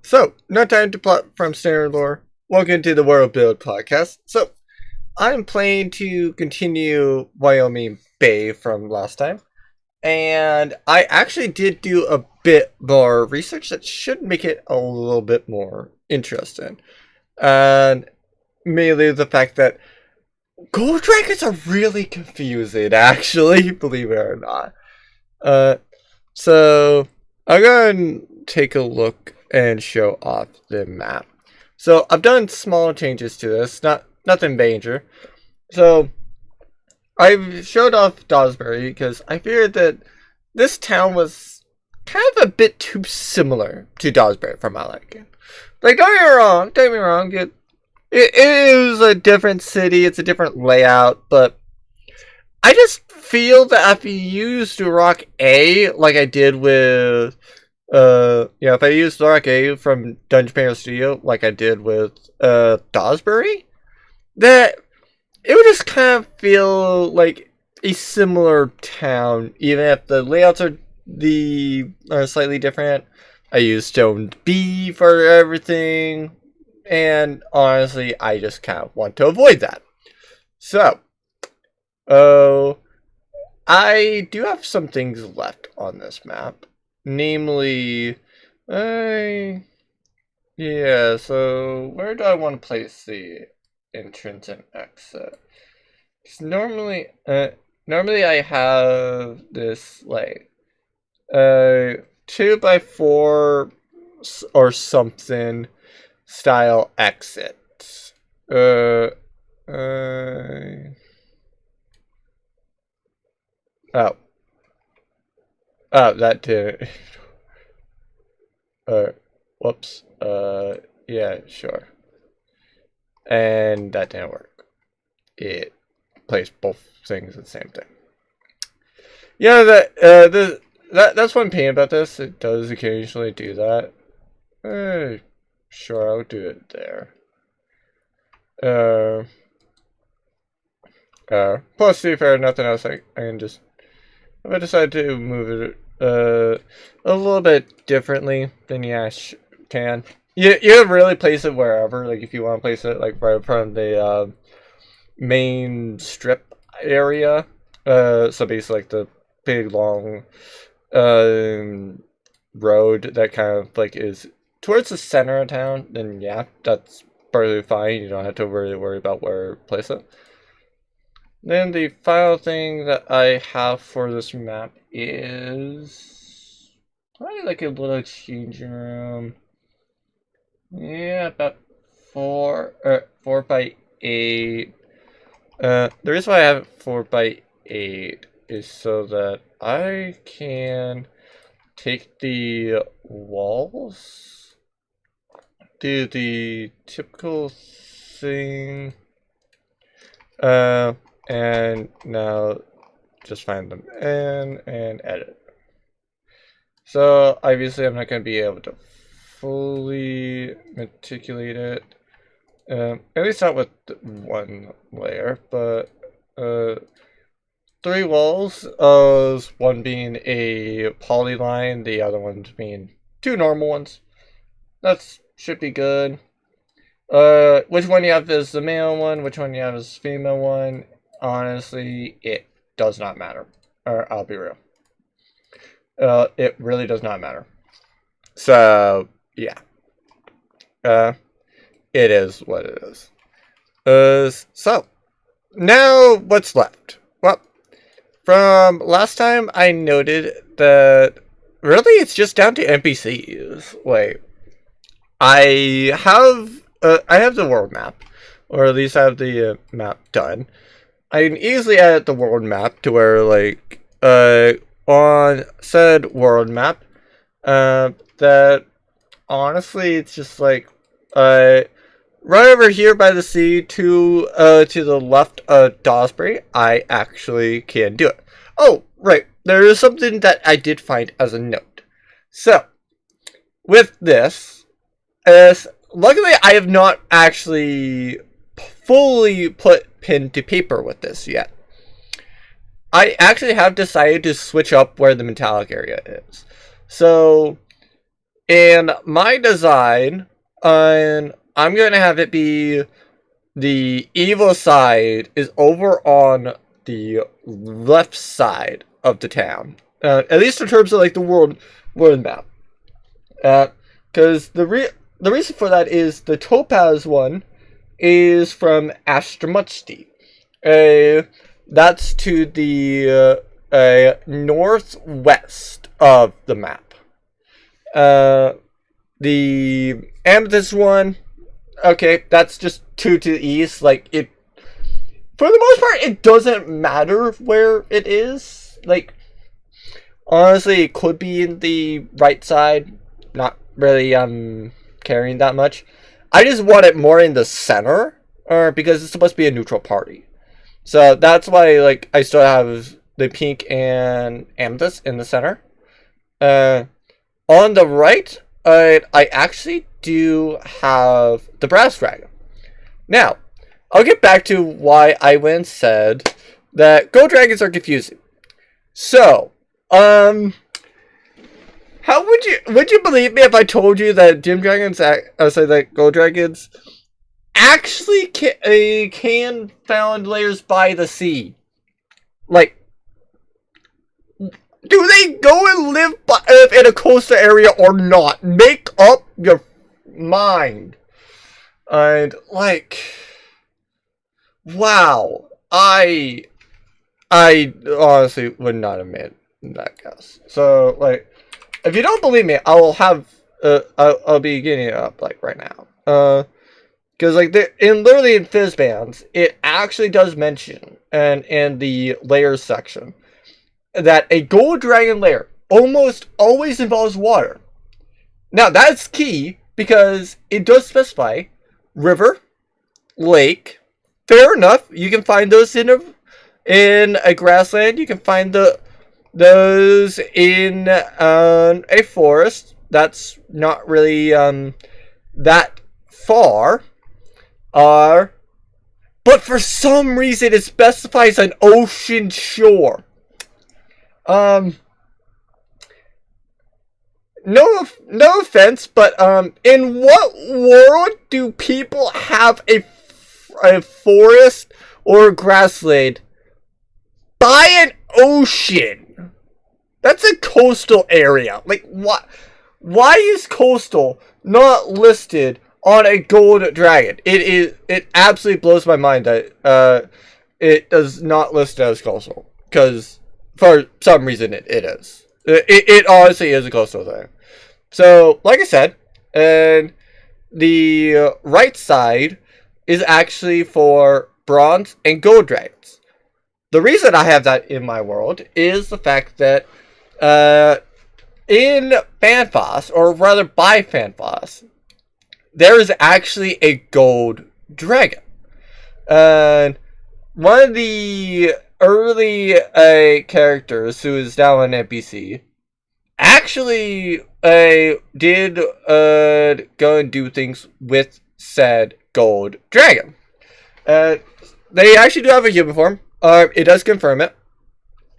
So, no time to plot from standard lore. Welcome to the World Build podcast. So, I'm planning to continue Wyoming Bay from last time, and I actually did do a bit more research that should make it a little bit more interesting. And mainly the fact that gold dragons are really confusing, actually, believe it or not. Uh, so I'm going to take a look and show off the map. So I've done small changes to this, nothing major. So I've showed off Dawsbury because I feared that this town was kind of a bit too similar to Dawsbury for my liking. Like, don't get me wrong, it is a different city, it's a different layout, but I just feel that if you use Duroc A like I did with if I use Duroc A from Dungeon Painter Studio like I did with Dawsbury, that it would just kind of feel like a similar town, even if the layouts are slightly different. I use Stone B for everything, and honestly, I just kind of want to avoid that. So, oh, I do have some things left on this map. Namely, yeah, so where do I want to place the entrance and exit? 'Cause normally I have this, like, 2x4 or something style exit. Uh, oh. Oh, that did. Whoops. Yeah, sure. And that didn't work. It plays both things at the same time. Yeah, that's one pain about this. It does occasionally do that. Sure, I'll do it there. Plus, to be fair, nothing else. I can just. If I decide to move it a little bit differently, then yeah, can. You can really place it wherever. Like if you want to place it like right from the main strip area. So basically like the big long road that kind of like is towards the center of town. Then yeah, that's perfectly fine. You don't have to really worry about where to place it. Then the final thing that I have for this map is probably like a little changing room. Yeah, about 4x8. The reason why I have 4x8 is so that I can take the walls, do the typical thing, and now just find them and edit. So obviously I'm not going to be able to fully meticulate it. At least not with one layer, but 3 walls, one being a polyline, the other ones being 2 normal ones. That should be good. Which one you have is the male one, which one you have is the female one. Honestly, it does not matter. Or I'll be real. It really does not matter. So, yeah. It is what it is. So, now what's left? Well, from last time I noted that really it's just down to NPCs. Wait, I have the world map, or at least I have the map done. I can easily edit the world map to where, like, on said world map, that honestly it's just like, right over here by the sea to the left of Dawsbury, I actually can do it. Oh, right, there is something that I did find as a note. So, with this, luckily I have not actually fully put pen to paper with this yet. I actually have decided to switch up where the metallic area is. So, in my design, I'm going to have it be the evil side is over on the left side of the town. At least in terms of like the world map. Because the reason for that is the Topaz one is from Ashtamuchti. That's to the northwest of the map. The Amethyst one, okay, that's just to the east. Like, it, for the most part, it doesn't matter where it is. Like, honestly, it could be in the right side. Not really caring that much. I just want it more in the center, because it's supposed to be a neutral party. So that's why, like, I still have the pink and amethyst in the center. On the right, I actually do have the brass dragon. Now, I'll get back to why I went and said that gold dragons are confusing. So, how would you believe me if I told you that gem dragons, that gold dragons actually can found layers by the sea? Like, do they go and live in a coastal area or not? Make up your mind. And like, wow, I honestly would not have made that guess. So like, if you don't believe me, I will have I'll be getting it up like right now. Because like literally in Fizzbands, it actually does mention and in the layers section that a gold dragon lair almost always involves water. Now that's key because it does specify river, lake. Fair enough, you can find those in a grassland. You can find those in a forest. That's not really that far. But for some reason it specifies an ocean shore. No offense, but in what world do people have a forest or a grassland by an ocean? That's a coastal area. Like, what? Why is coastal not listed on a gold dragon? It absolutely blows my mind that it is not listed as coastal, because for some reason it is. It honestly is a coastal thing. So, like I said, and the right side is actually for bronze and gold dragons. The reason I have that in my world is the fact that in Fanfos, or rather by Fanfos, there is actually a gold dragon. And one of the early characters who is now an NPC actually did go and do things with said gold dragon. They actually do have a human form. It does confirm it.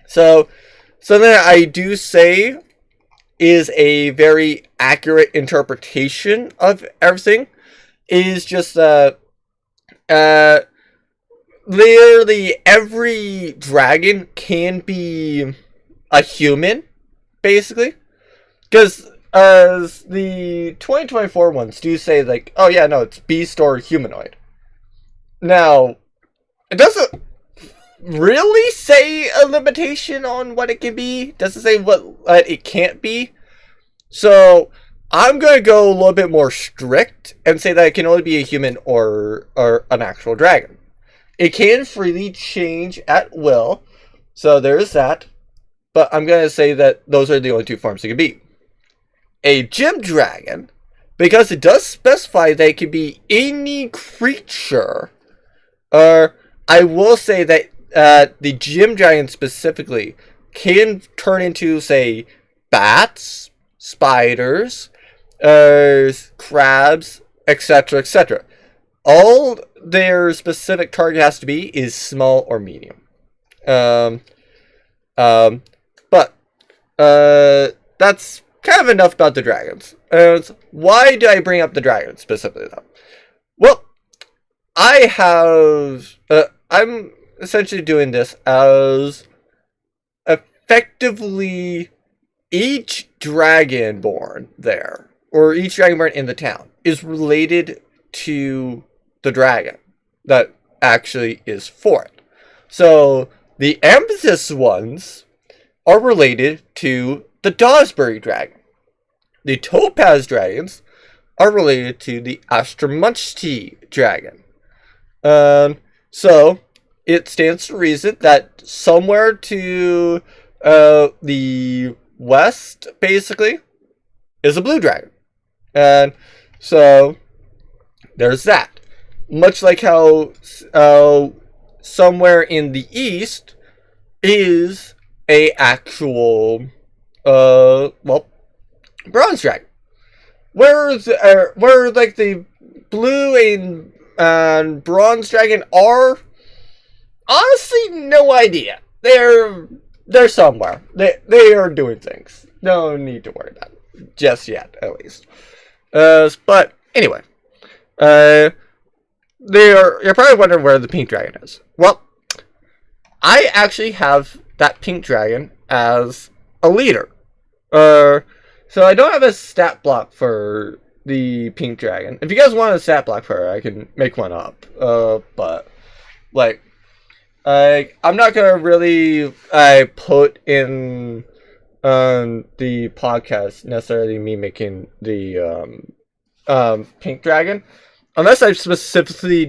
So something that I do say is a very accurate interpretation of everything is just that literally every dragon can be a human, basically. Because as the 2024 ones do say, like, oh yeah, no, it's beast or humanoid. Now, it doesn't really say a limitation on what it can be. It doesn't say what it can't be. So, I'm going to go a little bit more strict and say that it can only be a human or an actual dragon. It can freely change at will. So, there's that. But I'm going to say that those are the only two forms it can be. A gem dragon, because it does specify that it can be any creature. I will say that the gem dragon specifically can turn into, say, bats, spiders, crabs, etc., etc. All their specific target has to be is small or medium. But that's kind of enough about the dragons. Why do I bring up the dragon specifically, though? Well, I'm essentially doing this as effectively each dragonborn there, or each dragonborn in the town, is related to the dragon that actually is for it. So the amethyst ones are related to the Dawsbury dragon. The topaz dragons are related to the Astramunchti dragon. So it stands to reason that somewhere to the west, basically, is a blue dragon. And so there's that. Much like how somewhere in the east is a actual bronze dragon. Where like the blue and bronze dragon are, honestly, no idea. They're somewhere. They are doing things. No need to worry about it just yet, at least. But anyway, you're probably wondering where the pink dragon is. Well, I actually have that pink dragon as a leader. So I don't have a stat block for the pink dragon. If you guys want a stat block for her, I can make one up. But like, I'm not gonna really put in the podcast necessarily me making the pink dragon, unless I'm specifically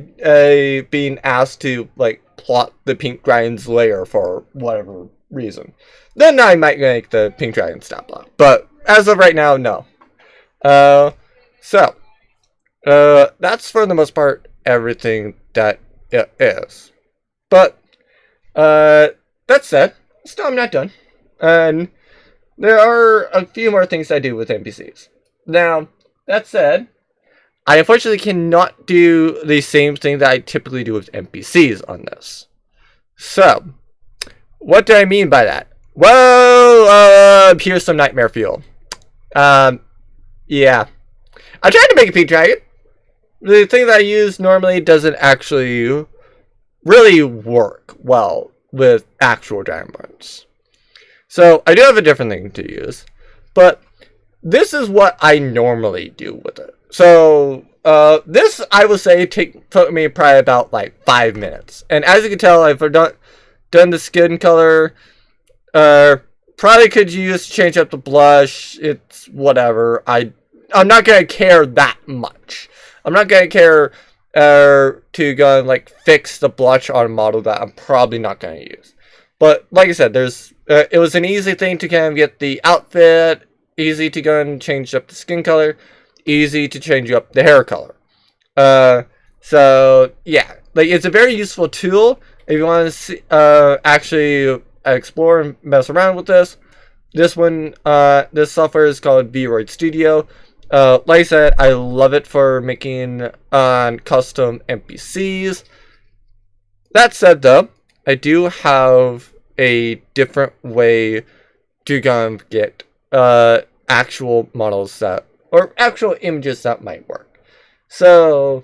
being asked to like plot the pink dragon's lair for whatever reason. Then I might make the pink dragon stat block. But as of right now, no. So that's for the most part everything that it is. But that said, still I'm not done. And there are a few more things I do with NPCs. Now, that said, I unfortunately cannot do the same thing that I typically do with NPCs on this. So, what do I mean by that? Well, here's some nightmare fuel. Yeah. I tried to make a pink dragon. The thing that I use normally doesn't actually really work well with actual dragonborns. So, I do have a different thing to use. But this is what I normally do with it. So, this, I would say, took me probably about, like, 5 minutes. And as you can tell, I've done the skin color. Probably could use to change up the blush. It's whatever. I'm not going to care that much. I'm not going to care to go and, like, fix the blush on a model that I'm probably not going to use. But, like I said, it was an easy thing to kind of get the outfit, easy to go and change up the skin color, easy to change up the hair color. So, yeah. Like, it's a very useful tool if you want to see, actually explore and mess around with this. This software is called Vroid Studio. Like I said, I love it for making custom NPCs. That said, though, I do have a different way to go and get actual models or actual images that might work. So,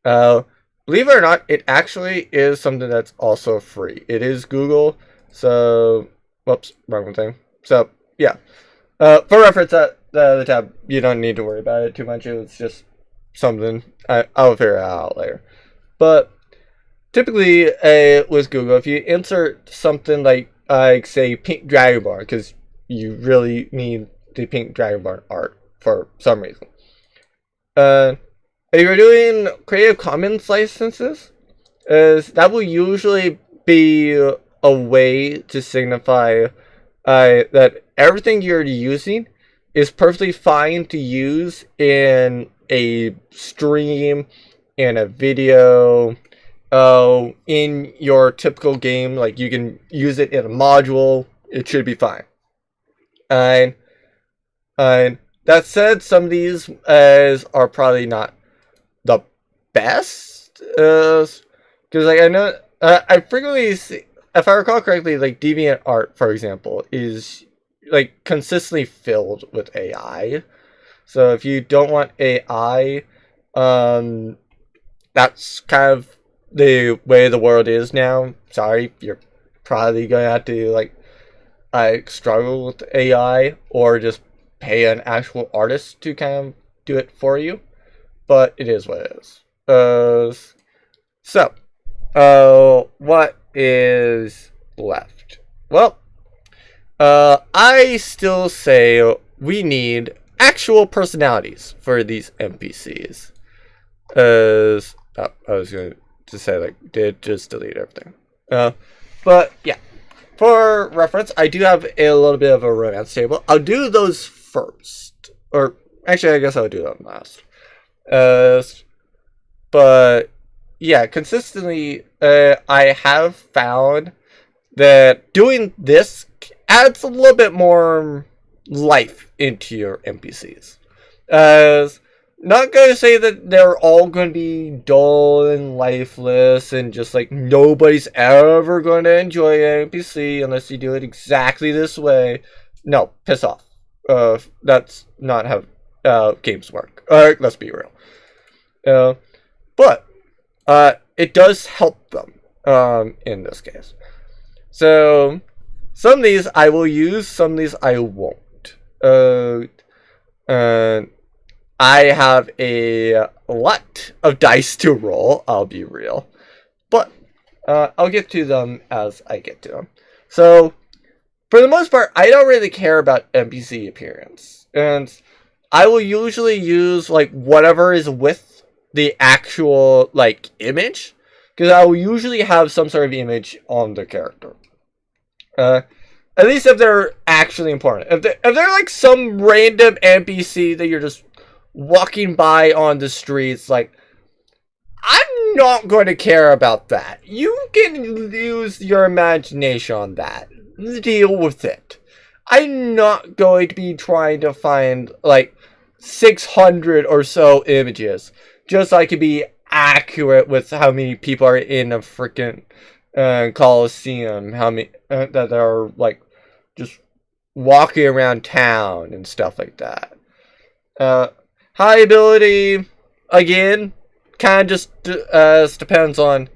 believe it or not, it actually is something that's also free. It is Google. So, whoops, wrong thing. So, yeah. For reference, the tab, you don't need to worry about it too much. It's just something I'll figure it out later. But typically, with Google, if you insert something like say, pink dragonborn, because you really need the pink dragonborn art for some reason. If you're doing Creative Commons licenses, that will usually be a way to signify that everything you're using is perfectly fine to use in a stream, in a video, in your typical game. Like, you can use it in a module. It should be fine. And that said, some of these are probably not the best. Because, like, I know, I frequently see, if I recall correctly, like, DeviantArt, for example, is, like, consistently filled with AI. So if you don't want AI, that's kind of the way the world is now. Sorry, you're probably gonna have to struggle with AI or just pay an actual artist to kind of do it for you. But it is what it is. What is left? Well, I still say we need actual personalities for these NPCs. I was going to say, did just delete everything. But yeah, for reference, I do have a little bit of a romance table. I'll do those first. Or, actually, I guess I'll do them last. But, yeah, consistently, I have found that doing this adds a little bit more life into your NPCs. Not going to say that they're all going to be dull and lifeless and just nobody's ever going to enjoy an NPC unless you do it exactly this way. No, piss off. That's not how games work. Let's be real. But it does help them in this case. So some of these I will use, some of these I won't. I have a lot of dice to roll, I'll be real. But I'll get to them as I get to them. So, for the most part, I don't really care about NPC appearance. And I will usually use, whatever is with the actual, image. Because I will usually have some sort of image on the character. At least if they're actually important. If they're some random NPC that you're just walking by on the streets, I'm not going to care about that. You can use your imagination on that. Deal with it. I'm not going to be trying to find 600 or so images just so I can be accurate with how many people are in a freaking Coliseum, how many that are just walking around town and stuff like that. High ability, again, kind of just depends on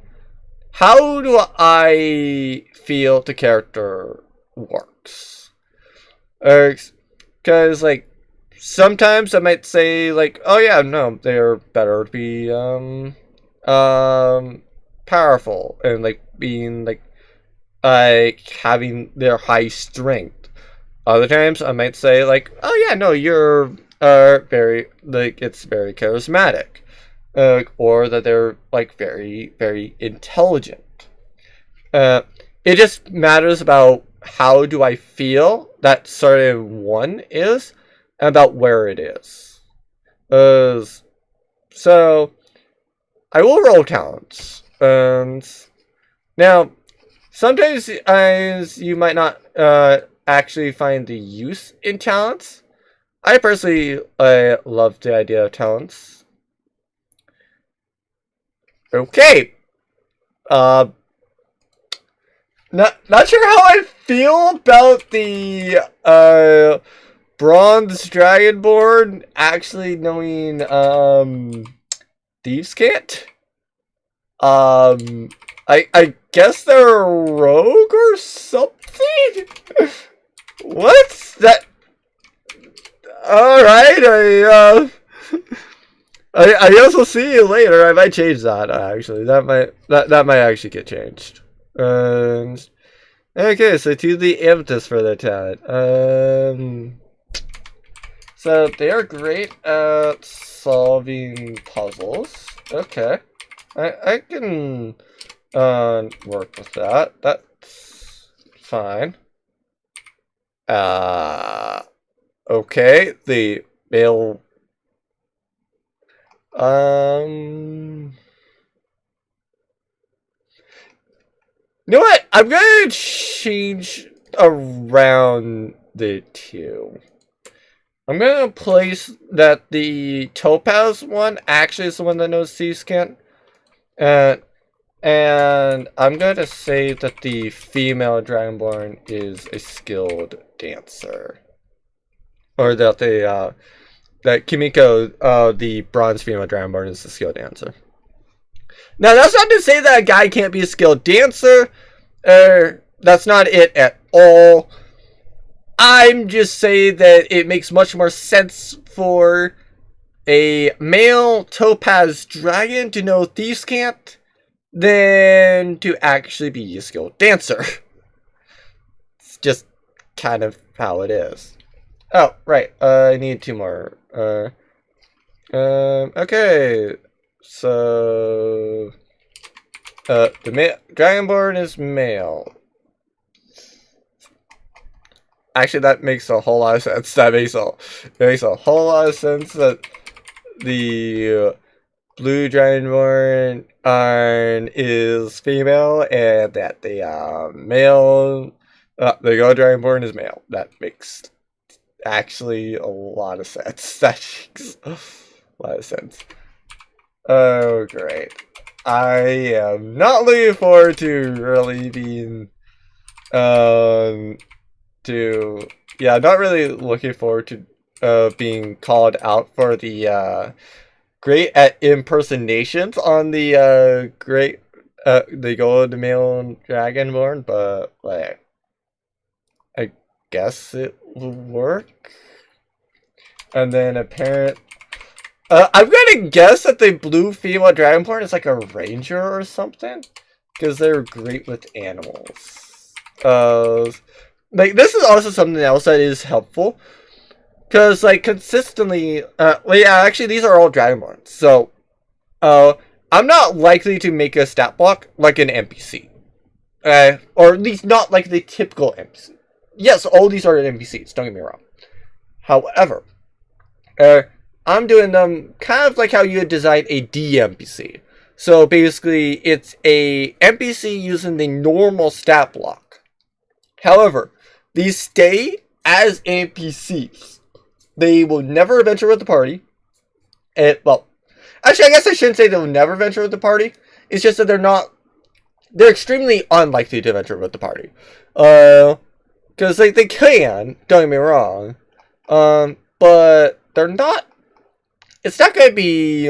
how do I feel the character works. Because, sometimes I might say, oh yeah, no, they're better to be, powerful and, being, having their high strength. Other times I might say, oh yeah, no, you're very it's very charismatic, or that they're very, very intelligent. It just matters about how do I feel that certain one is and about where it is. So I will roll talents. Now sometimes you might not actually find the use in talents. I personally love the idea of talents. Okay. Not sure how I feel about the bronze dragonborn actually knowing thieves can't. I guess they're a rogue or something. What's that? Alright, I guess we'll see you later. I might change that, actually. That might actually get changed. Okay, so to the impetus for their talent. So they are great at solving puzzles. Okay. I can work with that. That's fine. Okay, the male. You know what? I'm gonna change around the two. I'm gonna place that the topaz one actually is the one that knows thieves can't. And I'm gonna say that the female dragonborn is a skilled dancer. Or that that Kimiko, the bronze female Dragonborn, is a skilled dancer. Now, that's not to say that a guy can't be a skilled dancer. That's not it at all. I'm just saying that it makes much more sense for a male topaz dragon to know Thieves' Cant than to actually be a skilled dancer. It's just kind of how it is. Oh, right. I need 2 more. Okay. So, the Dragonborn is male. Actually, that makes a whole lot of sense. That makes a whole lot of sense that the blue Dragonborn is female, and that the male, the gold Dragonborn is male. That makes actually a lot of sense. That makes a lot of sense. Oh, great. I am not looking forward to really being, not really looking forward to, being called out for the, great at impersonations on the, the gold male Dragonborn, but, like, I guess it will work. And then I'm gonna guess that the blue female Dragonborn is like a ranger or something, because they're great with animals. Like, this is also something else that is helpful, because, like, consistently, well, yeah, actually, these are all Dragonborns, so, I'm not likely to make a stat block like an NPC, or at least not like the typical NPC. Yes, all these are NPCs, don't get me wrong. However, I'm doing them kind of like how you would design a DNPC. So basically, it's a NPC using the normal stat block. However, these stay as NPCs. They will never venture with the party. Well, actually, I guess I shouldn't say they'll never venture with the party. It's just that they're extremely unlikely to venture with the party. Because they can, don't get me wrong. But they're not. It's not going to be,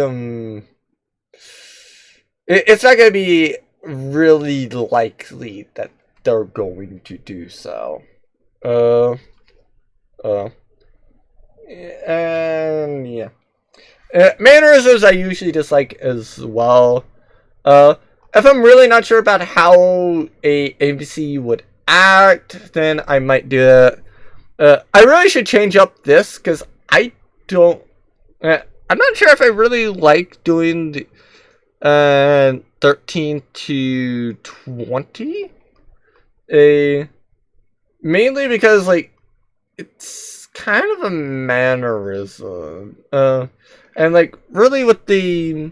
it's not going to be really likely that they're going to do so. And yeah. Mannerisms I usually dislike as well. If I'm really not sure about how a NPC would act, then I might do it. I really should change up this, because I don't... I'm not sure if I really like doing the 13 to 20. Mainly because, like, it's kind of a mannerism. And, like, really with the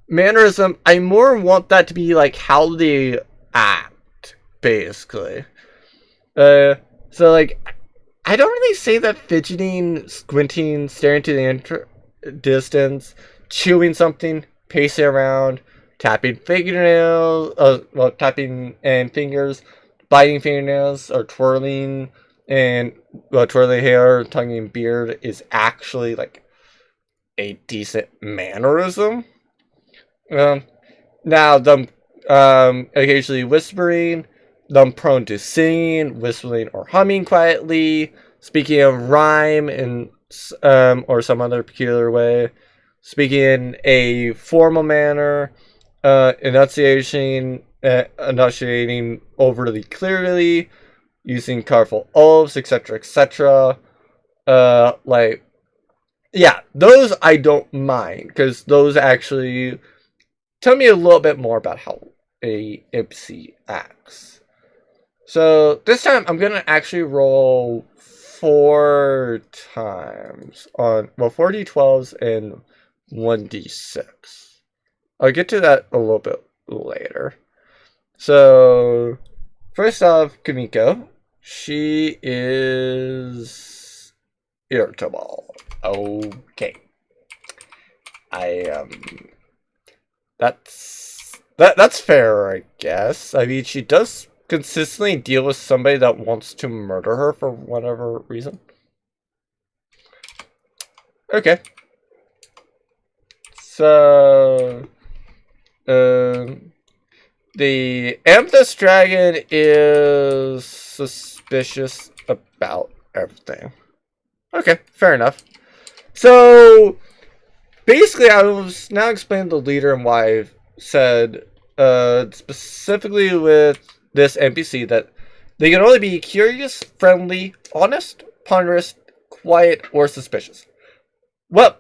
mannerism, I more want that to be, like, how they act, basically. So, like, I don't really say that fidgeting, squinting, staring to the distance, chewing something, pacing around, tapping fingernails, tapping and fingers, biting fingernails, or twirling hair, tonguing beard is actually like a decent mannerism. Now them occasionally whispering, them prone to singing, whistling, or humming quietly, speaking of rhyme and or some other peculiar way, speaking in a formal manner, enunciating overly clearly, using colorful oaths, etc., etc. Like, yeah, those I don't mind, because those actually tell me a little bit more about how a NPC acts. So this time I'm gonna actually roll 4 times on 4 d12s and 1d6. I'll get to that a little bit later. So first off, Kimiko, she is irritable. Okay. That's fair, I guess. I mean, she does consistently deal with somebody that wants to murder her for whatever reason. Okay. So, the Amethyst Dragon is suspicious about everything. Okay, fair enough. So, basically, I was now explaining the leader and why I've said, specifically with this NPC, that they can only be curious, friendly, honest, ponderous, quiet, or suspicious. Well,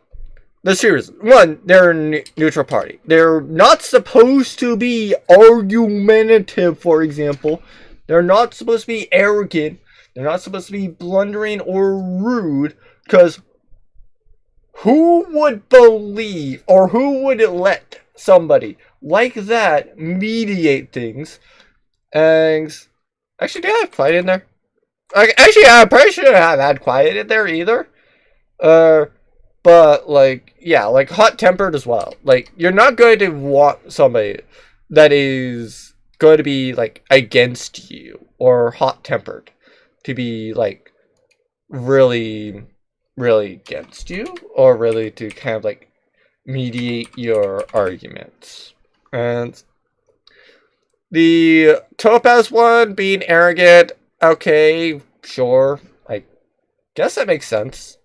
there's two reasons. One, they're a neutral party. They're not supposed to be argumentative, for example. They're not supposed to be arrogant. They're not supposed to be blundering or rude, because who would believe, or who would let somebody like that mediate things? And actually, did I have quiet in there? Actually, I probably shouldn't have had quiet in there either. But like, yeah, like hot-tempered as well. Like, you're not going to want somebody that is going to be like against you or hot-tempered to be like really, really against you, or really to kind of like mediate your arguments. And the Topaz one being arrogant, okay, sure, I guess that makes sense.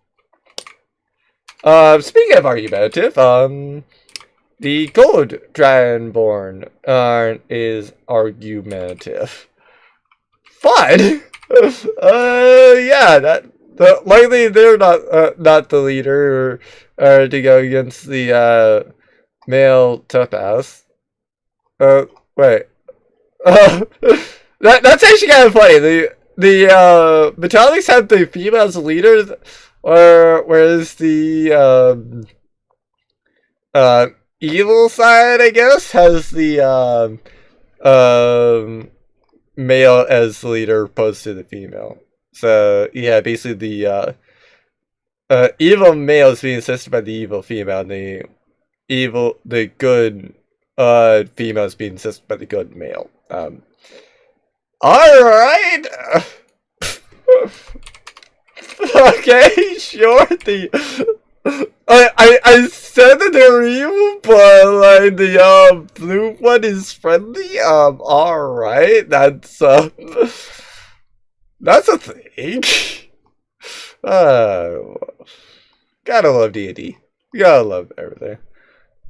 Speaking of argumentative, the Gold Dragonborn is argumentative. Fun! Yeah, likely they're not the leader to go against the male Topaz. Wait. That's actually kind of funny. The Metallics have the female as leaders, whereas the evil side, I guess, has the male as leader opposed to the female. So yeah, basically the evil male is being assisted by the evil female, and the good female is being assisted by the good male. Alright! Okay, sure, I said that they're evil, but like the blue one is friendly. Alright, that's a thing. Gotta love D&D. Gotta love everything.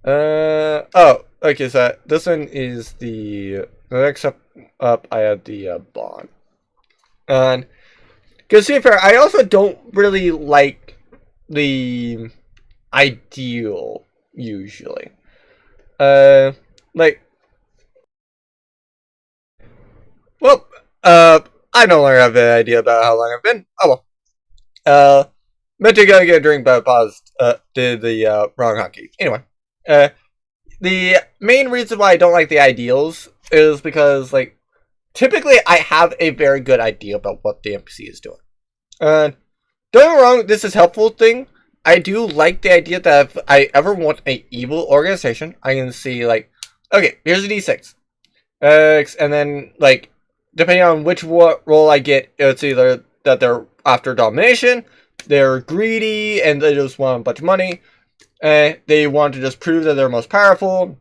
Oh, okay, so this one is the next up I have the bond. And because to be fair, I also don't really like the ideal usually. Like, well, I no longer have an idea about how long I've been. Oh well. Meant to go get a drink, but paused. Did the wrong hotkey. Anyway, the main reason why I don't like the ideals is because, like, typically I have a very good idea about what the NPC is doing. Don't get me wrong, this is a helpful thing. I do like the idea that if I ever want an evil organization, I can see, like, okay, here's a d6. And then, like, depending on which role I get, it's either that they're after domination, they're greedy, and they just want a bunch of money, and they want to just prove that they're most powerful,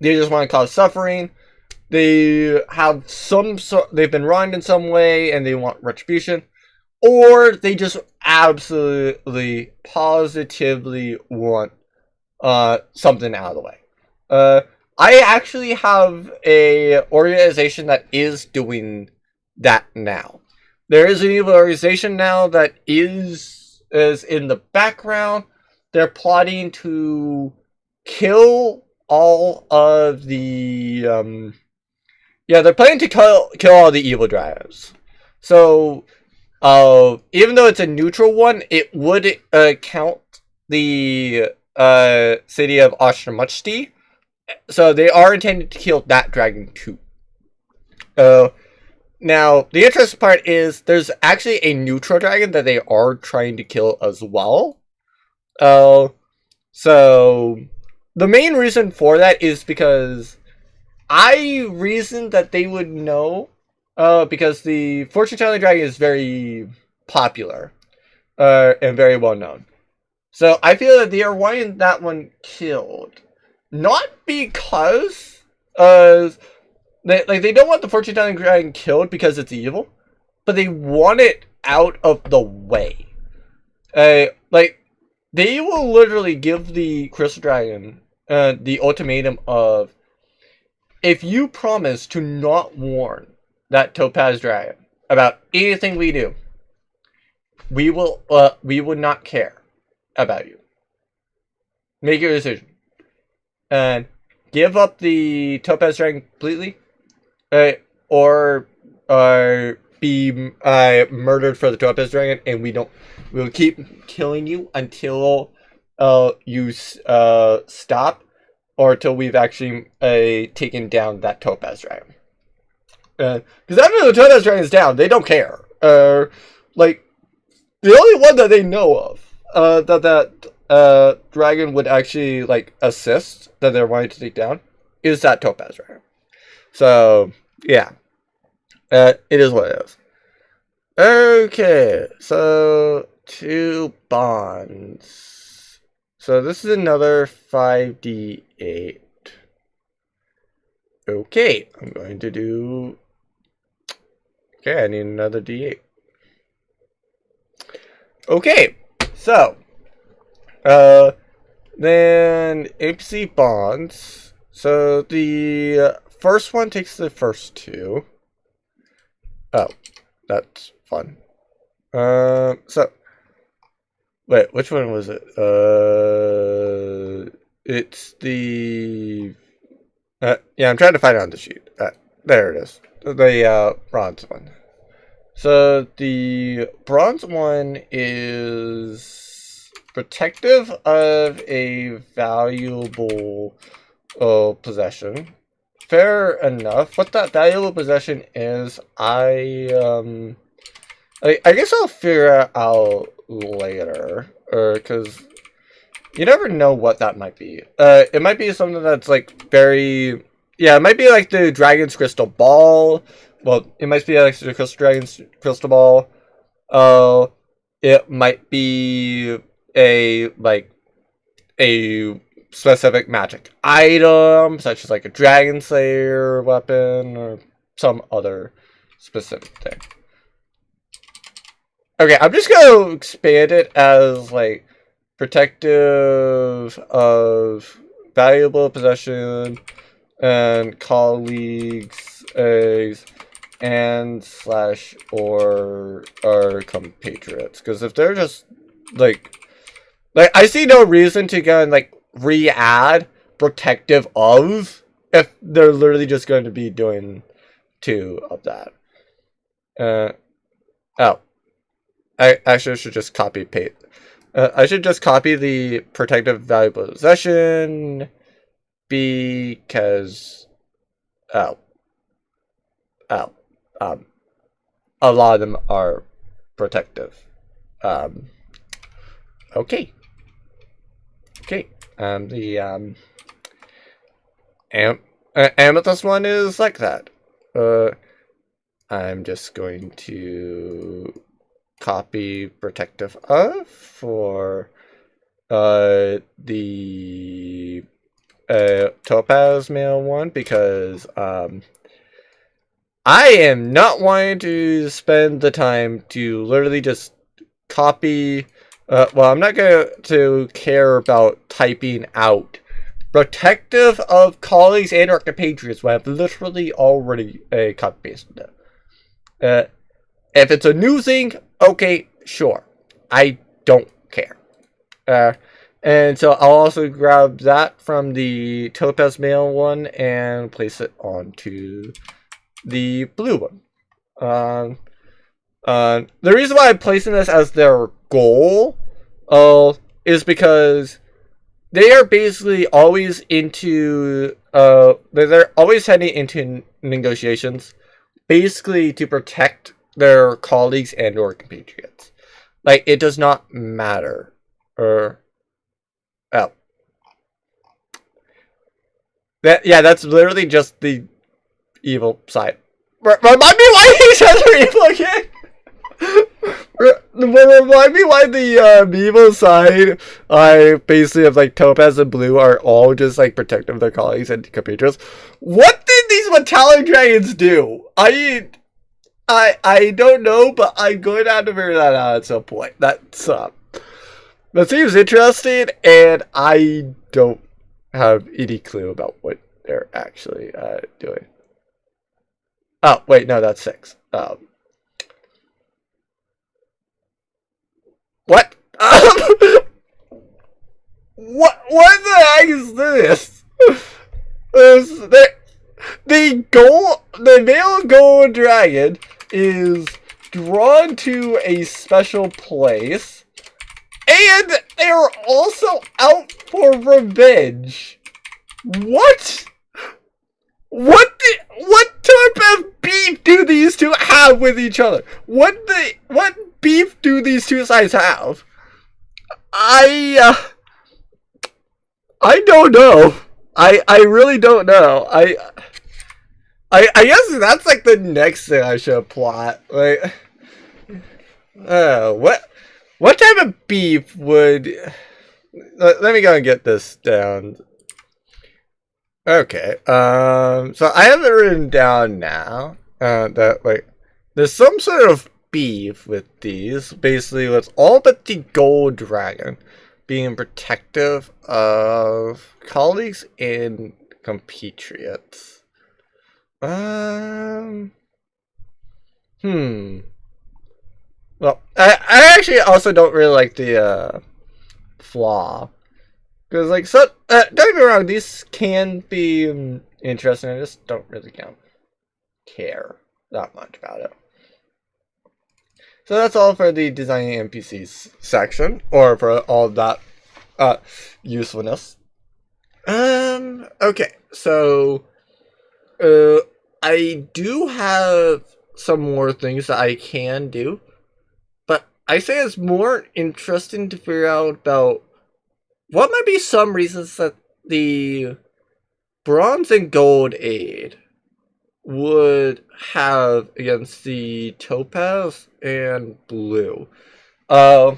they just want to cause suffering, they have they've been wronged in some way, and they want retribution, or they just absolutely, positively want something out of the way. I actually have a organization that is doing that now. There is an evil organization now that is in the background. They're plotting to kill all of the they're planning to kill all the evil dragons. So even though it's a neutral one, it would count the city of Oshramutsti. So they are intended to kill that dragon too. Now, the interesting part is there's actually a neutral dragon that they are trying to kill as well. So the main reason for that is because I reasoned that they would know, because the fortune telling dragon is very popular, and very well known. So I feel that they are wanting that one killed. Not because they don't want the fortune-telling dragon killed because it's evil, but they want it out of the way. Like they will literally give the crystal dragon the ultimatum of, if you promise to not warn that topaz dragon about anything we do, we will not care about you. Make your decision and give up the topaz dragon completely, or be murdered for the topaz dragon, and we'll keep killing you until you stop, or until we've actually taken down that topaz dragon. Because after the topaz dragon is down, they don't care. Like, the only one that they know of that dragon would actually like assist, that they're wanting to take down, is that topaz dragon. So yeah, it is what it is. Okay, so 2 bonds. So this is another 5d8. Okay, I'm going to do. Okay, I need another d8. Okay, so then NPC bonds. So the first one takes the first 2. Oh, that's fun. So wait, which one was it? It's the yeah, I'm trying to find it on the sheet. There it is. The bronze one. So the bronze one is protective of a valuable possession. Fair enough. What that valuable possession is, I guess I'll figure out later, because you never know what that might be. It might be something that's like very, yeah, it might be like the dragon's crystal ball. Well, it might be like the crystal dragon's crystal ball. It might be a specific magic item, such as like a dragon slayer weapon or some other specific thing. Okay, I'm just gonna expand it as like protective of valuable possession and colleagues, and / or our compatriots. Because if they're just like I see no reason to go and like re-add protective of if they're literally just going to be doing 2 of that. Oh, I actually should just copy paste. I should just copy the protective valuable possession, because a lot of them are protective. Okay. The amethyst one is like that. I'm just going to copy protective of for the topaz male one, because I am not wanting to spend the time to literally just copy. Well, I'm not going to care about typing out protective of colleagues and or compatriots when I've literally already copy pasted it. If it's a new thing, okay, sure. I don't care. And so I'll also grab that from the topaz male one and place it onto the blue one. The reason why I'm placing this as their goal is because they are basically always into they're always heading into negotiations basically to protect their colleagues and or compatriots. Like, it does not matter. That's literally just the evil side. Remind me why he says they're evil again. Remind me why the Mevo side, I basically have like Topaz and Blue are all just like protective of their colleagues and compatriots. What did these metallic dragons do? I don't know, but I'm going to have to figure that out at some point. That seems interesting, and I don't have any clue about what they're actually doing. Oh wait, no, that's 6. What? What the heck is this? The male gold dragon is drawn to a special place, and they're also out for revenge. What? What type of beef do these two have with each other? What beef do these two sides have? I don't know. I really don't know. I guess that's like the next thing I should plot. Like, what type of beef would? Let me go and get this down. Okay. So I have it written down now. That like there's some sort of beef with these. Basically, it's all but the gold dragon being protective of colleagues and compatriots. Well, I actually also don't really like the flaw. Because, like, so, don't get me wrong, these can be interesting. I just don't really care that much about it. So that's all for the designing NPCs section, or for all that usefulness. Okay, so I do have some more things that I can do, but I say it's more interesting to figure out about what might be some reasons that the bronze and gold aid would have against the topaz and blue. So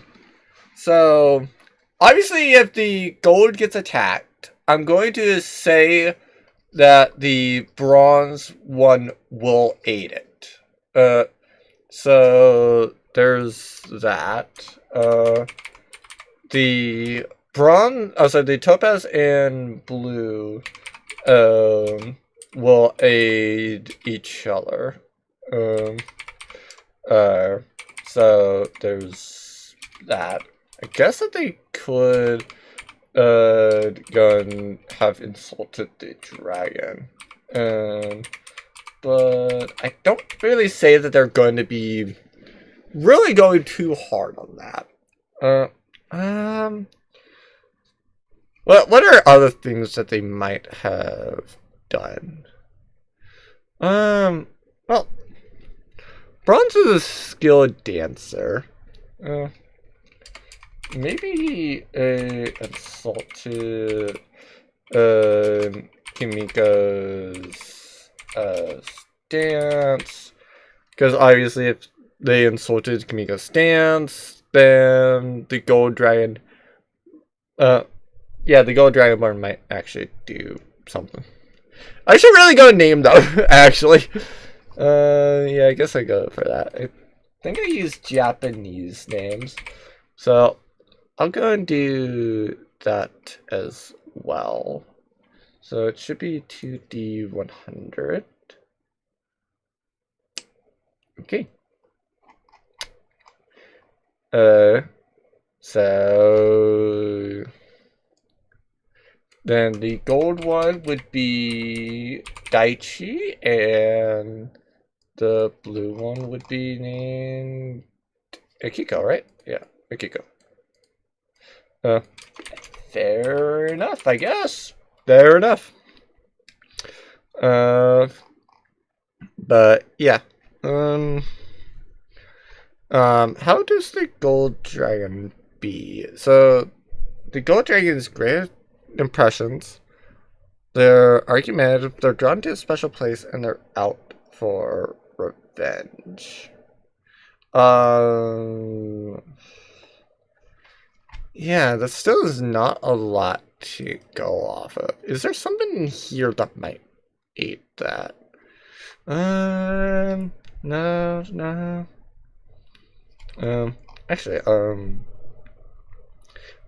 obviously if the gold gets attacked, I'm going to say that the bronze one will aid it. So there's that. The the topaz and blue will aid each other. So there's that. I guess that they could go and have insulted the dragon. But I don't really say that they're going to be really going too hard on that. What are other things that they might have done? Well, Bronze is a skilled dancer. Maybe a insult to Kimiko's stance. Because obviously if they insulted Kimiko's stance, then the gold dragon yeah, the gold dragonborn might actually do something. I should really go name them, actually. Yeah, I guess I go for that. I think I use Japanese names. So, I'll go and do that as well. So, it should be 2D100. Okay. So then the gold one would be Daichi, and the blue one would be named Akiko, right? Yeah, Akiko. Fair enough, I guess. Fair enough. But yeah. How does the gold dragon be? So, the gold dragon's great impressions. They're argumentative, they're drawn to a special place, and they're out for revenge. Yeah, that still is not a lot to go off of. Is there something in here that might eat that? No, no. Actually,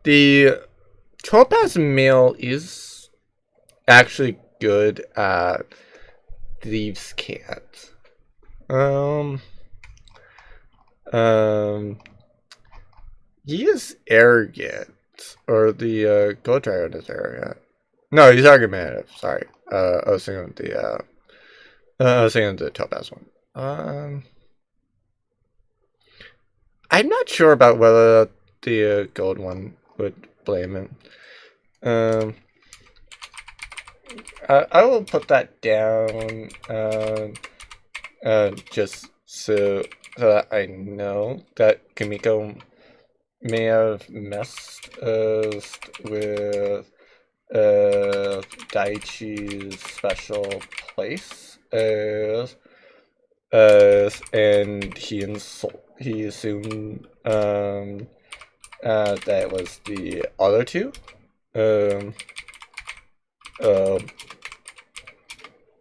the topaz male is actually good at thieves' can't. He is arrogant, or the gold dragon is arrogant. No, he's argumentative. Sorry, I was thinking the topaz one. I'm not sure about whether the gold one would blame him. I will put that down, just so that I know that Kimiko may have messed with Daichi's special place, and he assumed that it was the other two.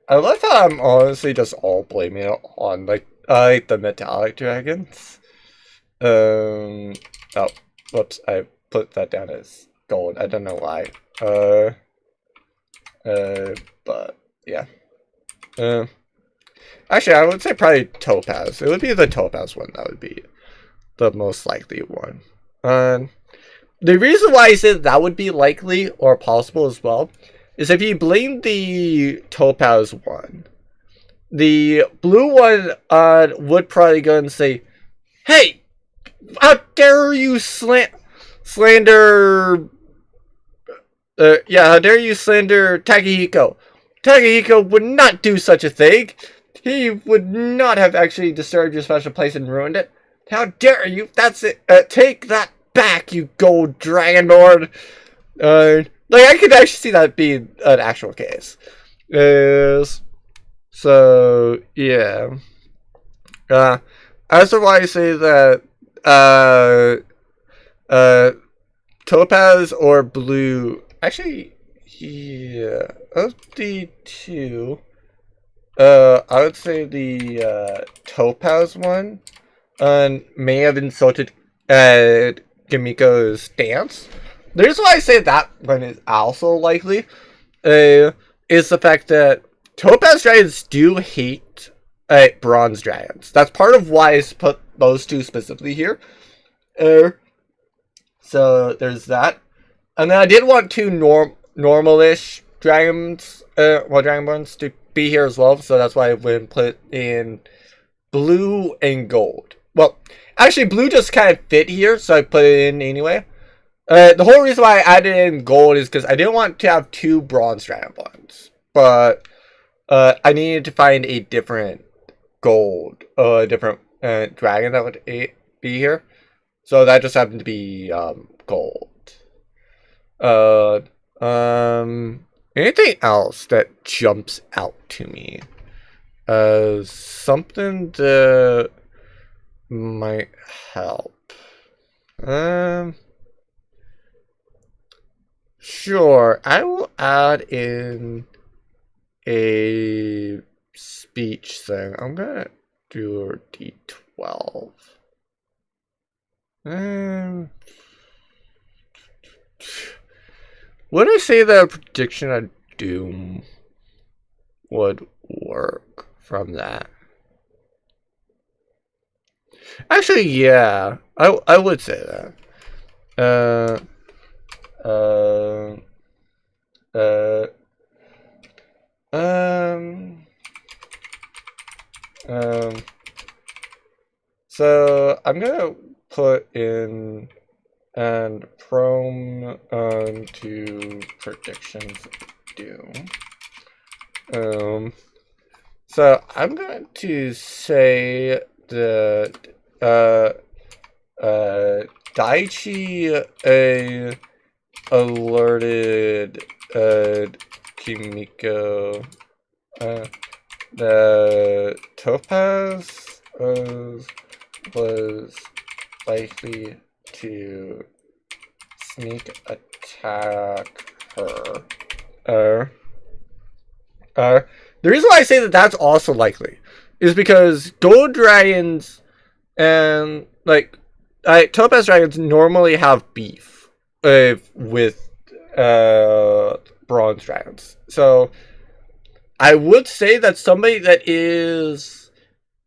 I love how I'm honestly just all blaming it on like the metallic dragons. Oh, whoops! I put that down as gold. I don't know why. But yeah. Actually, I would say probably topaz. It would be the topaz one that would be the most likely one. The reason why I said that would be likely or possible as well is if you blame the topaz one, the blue one would probably go and say, "Hey, how dare you slander? How dare you slander Takahiko? Takahiko would not do such a thing. He would not have actually disturbed your special place and ruined it. How dare you? That's it. Take that back, you gold dragonborn." Like, I could actually see that being an actual case. So, yeah. As to why I say that, topaz or blue. Actually, yeah. Of the two, I would say the, topaz one, may have insulted, Kimiko's dance. The reason why I say that one is also likely, is the fact that topaz dragons do hate bronze dragons. That's part of why I put those two specifically here. So there's that. And then I did want two normal-ish dragons, dragonborns to be here as well. So that's why I went put in blue and gold. Well, actually, blue just kind of fit here, so I put it in anyway. The whole reason why I added in gold is because I didn't want to have two bronze dragonborns, but I needed to find a different gold, different dragon that would be here. So that just happened to be gold. Anything else that jumps out to me as something that might help? Sure, I will add in a speech thing. I'm gonna do a D12. Would I say that a prediction of doom would work from that? Actually, yeah, I would say that. So I'm gonna put in and prone to predictions doom. So I'm going to say that Daichi alerted Kimiko the topaz was likely to sneak attack her. The reason why I say that that's also likely is because gold dragons and topaz dragons normally have beef with bronze dragons. So I would say that somebody that is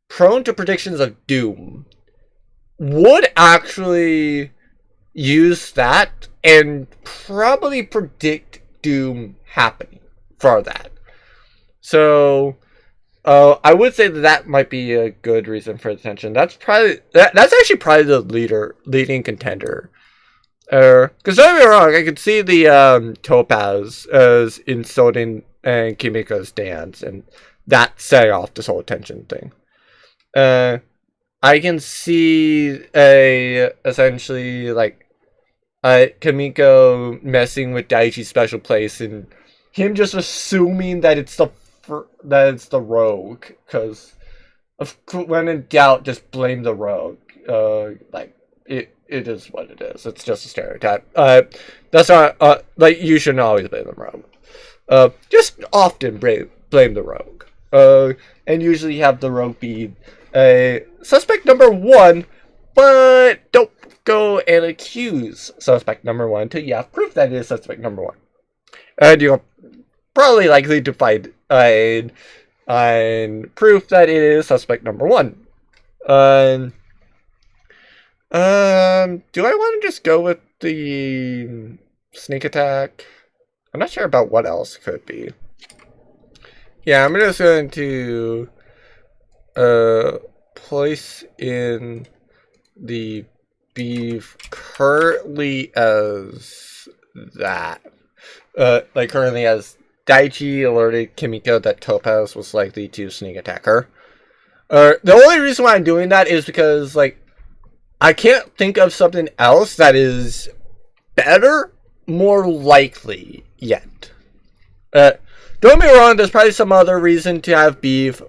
prone to predictions of doom would actually use that and probably predict doom happening for that. So I would say that might be a good reason for attention. That's actually probably the leading contender. Because don't get me wrong, I could see the Topaz as insulting Kimiko's dance, and that setting off this whole attention thing. I can see essentially Kimiko messing with Daichi's special place, and him just assuming that it's the rogue, because when in doubt, just blame the rogue. It is what it is. It's just a stereotype. That's not you shouldn't always blame the rogue. Just often blame the rogue. And usually have the rogue be suspect number one, but don't go and accuse suspect number one until you have proof that it is suspect number one. And you're probably likely to find proof that it is suspect number one. Do I want to just go with the sneak attack? I'm not sure about what else could be. Yeah, I'm just going to place in the beef currently as that. Currently as Daichi alerted Kimiko that Topaz was likely to sneak attack her. The only reason why I'm doing that is because, I can't think of something else that is better, more likely yet. Don't get me wrong, there's probably some other reason to have beef.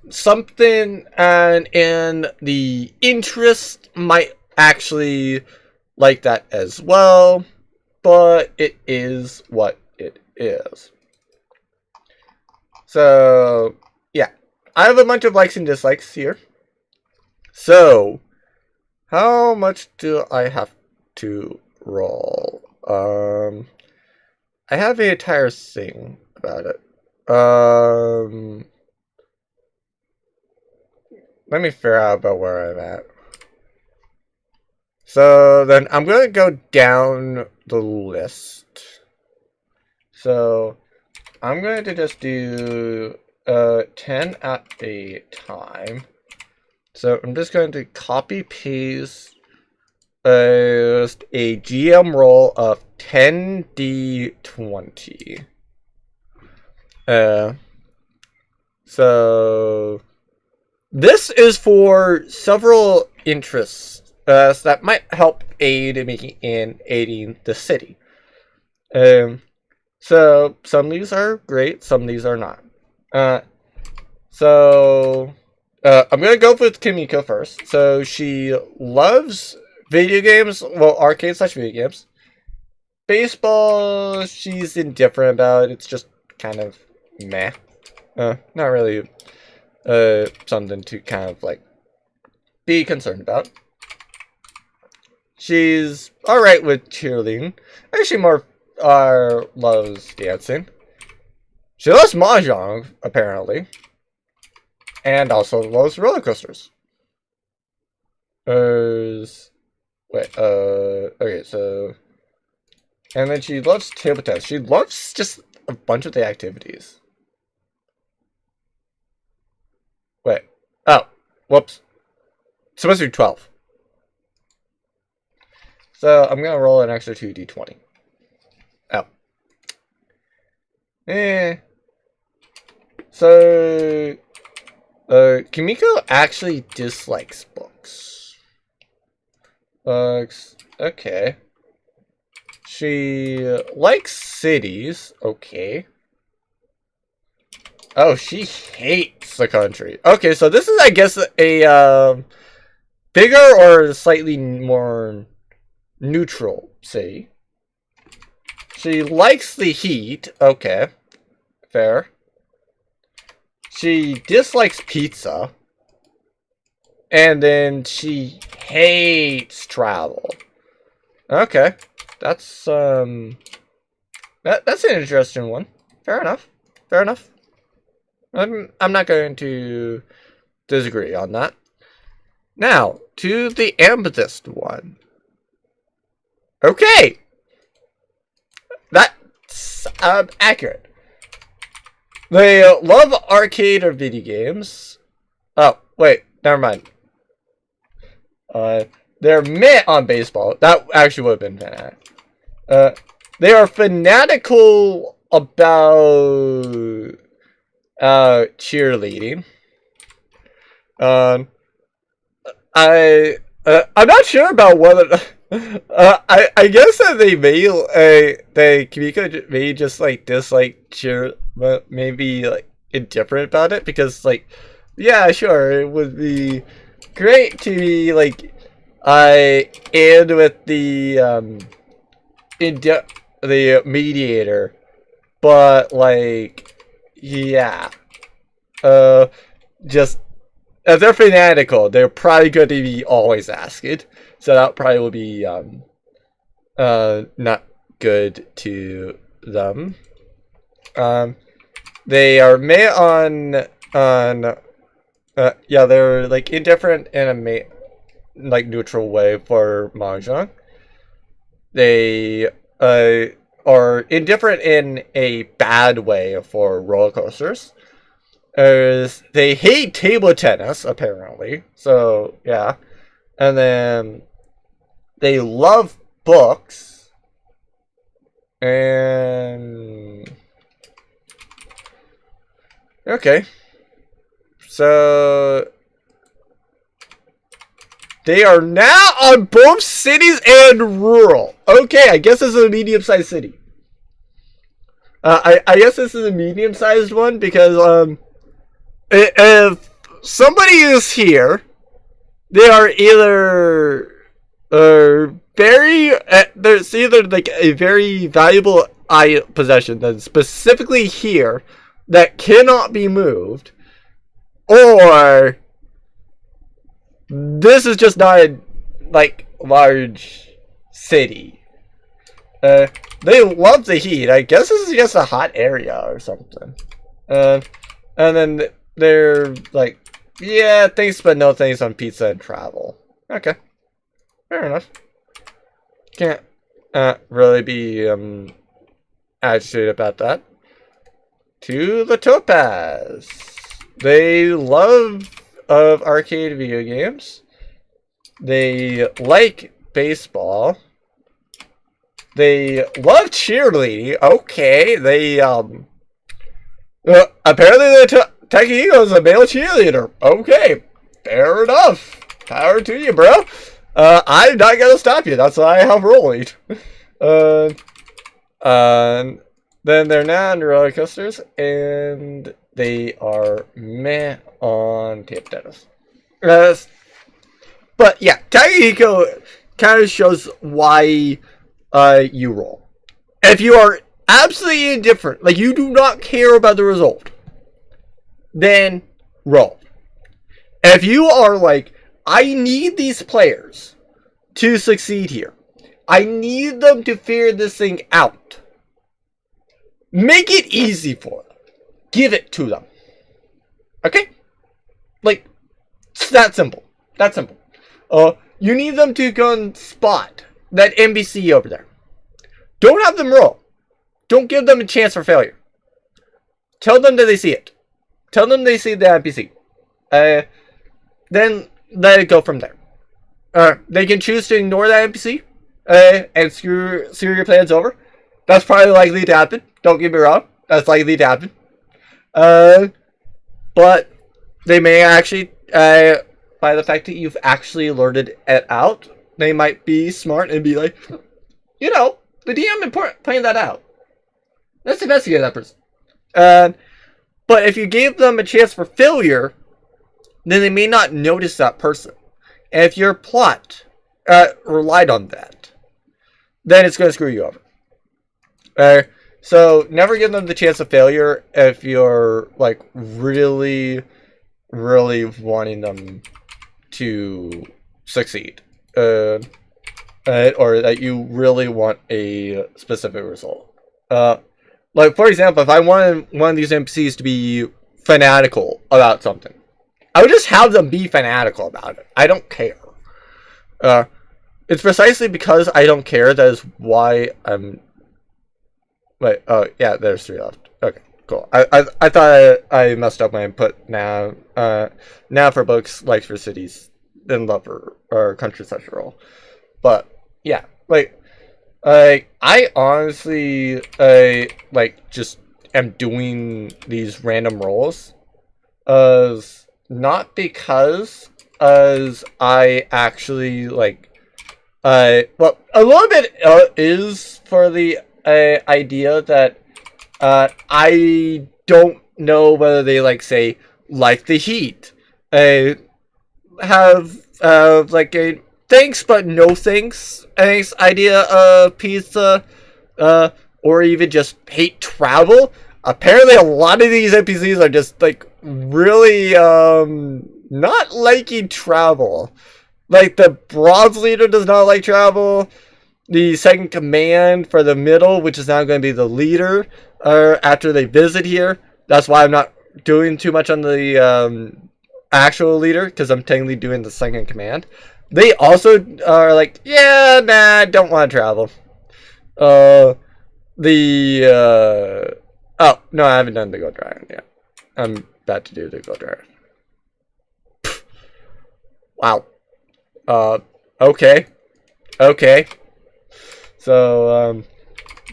Something in the interest might actually like that as well, but it is what it is. So, yeah. I have a bunch of likes and dislikes here. So, how much do I have to roll? I have an entire thing about it. Let me figure out about where I'm at. So then I'm going to go down the list. So I'm going to just do 10 at a time. So I'm just going to copy paste a GM roll of 10d20. So this is for several interests that might help aid in aiding the city. So some of these are great, some of these are not. I'm going to go with Kimiko first. So she loves video games, well, arcade/video games. Baseball, she's indifferent about. It's just kind of meh. Not really something to kind of be concerned about. She's alright with cheerleading. Actually more loves dancing. She loves mahjong, apparently. And also loves roller coasters. Okay, so... And then she loves table tennis. She loves just a bunch of the activities. Wait. Oh. Whoops. It's supposed to be 12. So, I'm gonna roll an extra 2d20. Oh. So... Kimiko actually dislikes books. Okay. She likes cities. Okay. Oh, she hates the country. Okay, so this is, I guess, a bigger or slightly more neutral city. She likes the heat. Okay. Fair. She dislikes pizza. And then she hates travel. Okay. That's that's an interesting one. Fair enough. Fair enough. I'm not going to disagree on that. Now, to the amethyst one. Okay. That's accurate. They love arcade or video games. Oh, wait, never mind. They're meh on baseball. That actually would have been fanatic. They are fanatical about cheerleading. I'm not sure about whether I guess that they Kimiko may just like dislike cheer, but maybe like indifferent about it because like yeah, sure, it would be great to be like end with the the mediator, but like yeah, just if they're fanatical, they're probably going to be always asking, so that probably will be not good to them. They are meh on yeah, they're like indifferent in a like neutral way for mahjong. They are indifferent in a bad way for roller coasters. They hate table tennis, apparently. So, yeah. And then they love books. And okay. So they are now on both cities and rural. Okay, I guess this is a medium-sized city. I guess this is a medium-sized one because if somebody is here, they are either there's either like a very valuable possession that's specifically here that cannot be moved, or this is just not a like large city. They love the heat. I guess this is just a hot area or something. And then they're like, yeah, thanks but no thanks on pizza and travel. Okay, fair enough. Can't really be agitated about that. To the topaz. They love arcade video games. They like baseball. They love cheerleading. Okay, they apparently the Takehiko is a male cheerleader. Okay, fair enough. Power to you, bro. I'm not gonna stop you. That's why I have rolling. Then they're now on roller coasters, and they are meh on table tennis. But yeah, Takehiko kind of shows why you roll. If you are absolutely indifferent, like you do not care about the result, then roll. If you are like, I need these players to succeed here, I need them to figure this thing out, make it easy for them. Give it to them. Okay? Like, it's that simple. That simple. You need them to go and spot that NPC over there. Don't have them roll. Don't give them a chance for failure. Tell them that they see it. Tell them they see the NPC. Then let it go from there. They can choose to ignore that NPC and screw your plans over. That's probably likely to happen. Don't get me wrong. That's likely to happen. But they may actually, by the fact that you've actually alerted it out, they might be smart and be like, you know, the DM pointed that out. Let's investigate that person. But if you gave them a chance for failure, then they may not notice that person. And if your plot relied on that, then it's going to screw you over. So never give them the chance of failure if you're like really, really wanting them to succeed, or that you really want a specific result. Like for example, if I wanted one of these NPCs to be fanatical about something, I would just have them be fanatical about it. I don't care. It's precisely because I don't care that is why I'm. Wait, oh yeah, there's 3 left. Okay, cool. I thought I messed up when I put now for books, like for cities, then love or country such a role. But yeah, like I honestly like just am doing these random roles, not because as I actually like well, a little bit is for the idea that I don't know whether they like say like the heat, have like a thanks but no thanks idea of pizza, or even just hate travel. Apparently, a lot of these NPCs are just like really not liking travel. Like the bronze leader does not like travel. The second command for the middle, which is now going to be the leader, after they visit here. That's why I'm not doing too much on the actual leader, because I'm technically doing the second command. They also are like, yeah, nah, don't want to travel. Oh no, I haven't done the Gold Dragon yet. I'm about to do the Gold Dragon. Wow. Okay. So,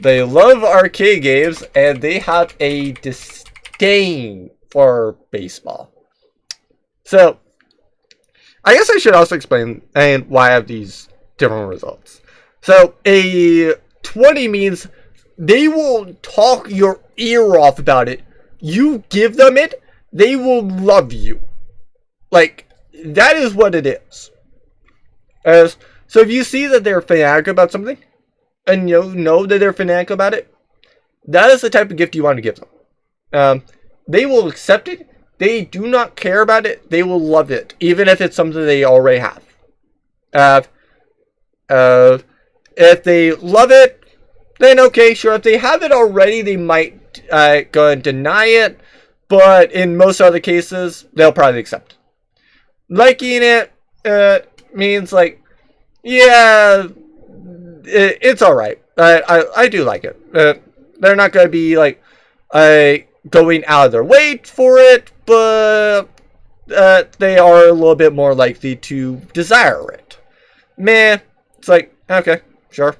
they love arcade games, and they have a disdain for baseball. So, I guess I should also explain why I have these different results. So, a 20 means they will talk your ear off about it. You give them it, they will love you. Like, that is what it is. So if you see that they're fanatic about something, and you know that they're fanatic about it, that is the type of gift you want to give them. They will accept it. They do not care about it. They will love it, even if it's something they already have. If they love it, then okay, sure. If they have it already, they might go and deny it. But in most other cases, they'll probably accept it. Liking it means like, yeah, it's alright. I do like it. They're not going to be like going out of their way for it, but they are a little bit more likely to desire it. Meh. It's like, okay, sure.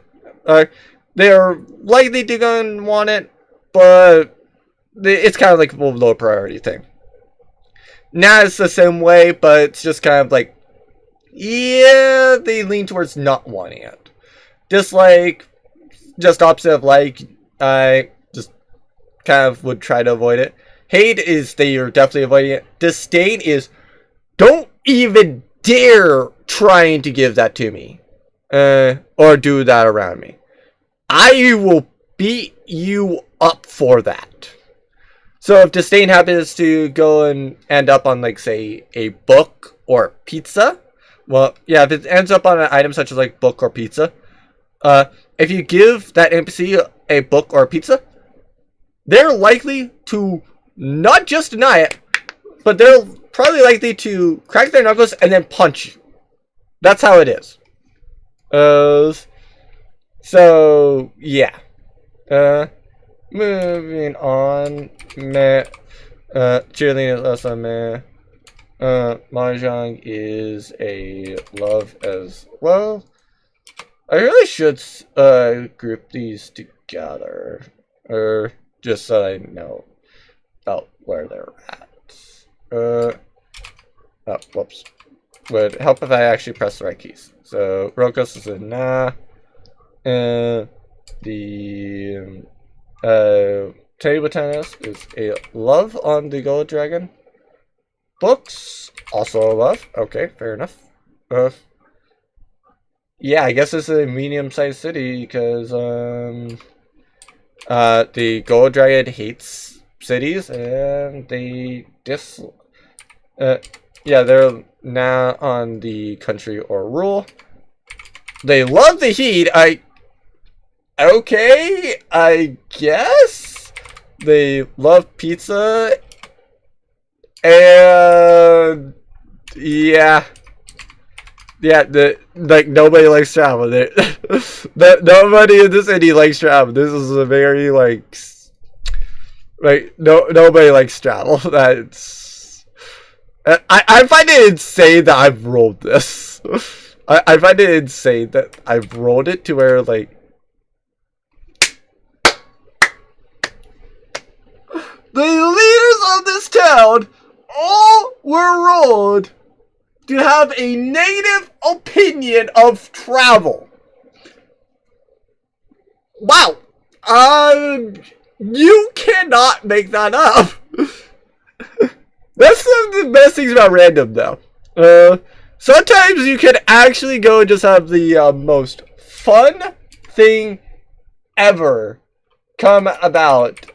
They're likely to go and want it, but it's kind of like a low priority thing. Now it's the same way, but it's just kind of like, yeah, they lean towards not wanting it. Just opposite of like, I just kind of would try to avoid it. Hate is they are definitely avoiding it. Disdain is, don't even dare trying to give that to me. Or do that around me. I will beat you up for that. So if disdain happens to go and end up on, like, say, a book or pizza, well, yeah, if it ends up on an item such as, like, book or pizza, if you give that NPC a book or a pizza, they're likely to not just deny it, but they're probably likely to crack their knuckles and then punch you. That's how it is. So, yeah. Moving on. Meh. Cheerleading is also meh. Mahjong is a love as well. I really should group these together. Or just so I know about where they're at. Oh, whoops. Would help if I actually press the right keys. So, Rokos is a nah. The table tennis is a love on the Gold Dragon. Books, also a love. Okay, fair enough. Uh, yeah, I guess it's a medium-sized city because the Gold Dragon hates cities and they yeah, they're not on the country or rule. They love the heat. Okay, I guess. They love pizza. And yeah. Yeah, like nobody likes travel. Nobody in the city likes travel. This is a very like nobody likes travel. That's I find it insane that I've rolled this. I find it insane that I've rolled it to where like the leaders of this town all were rolled to have a negative opinion of travel. Wow. You cannot make that up. That's some of the best things about random, though. Sometimes you can actually go and just have the most fun thing ever come about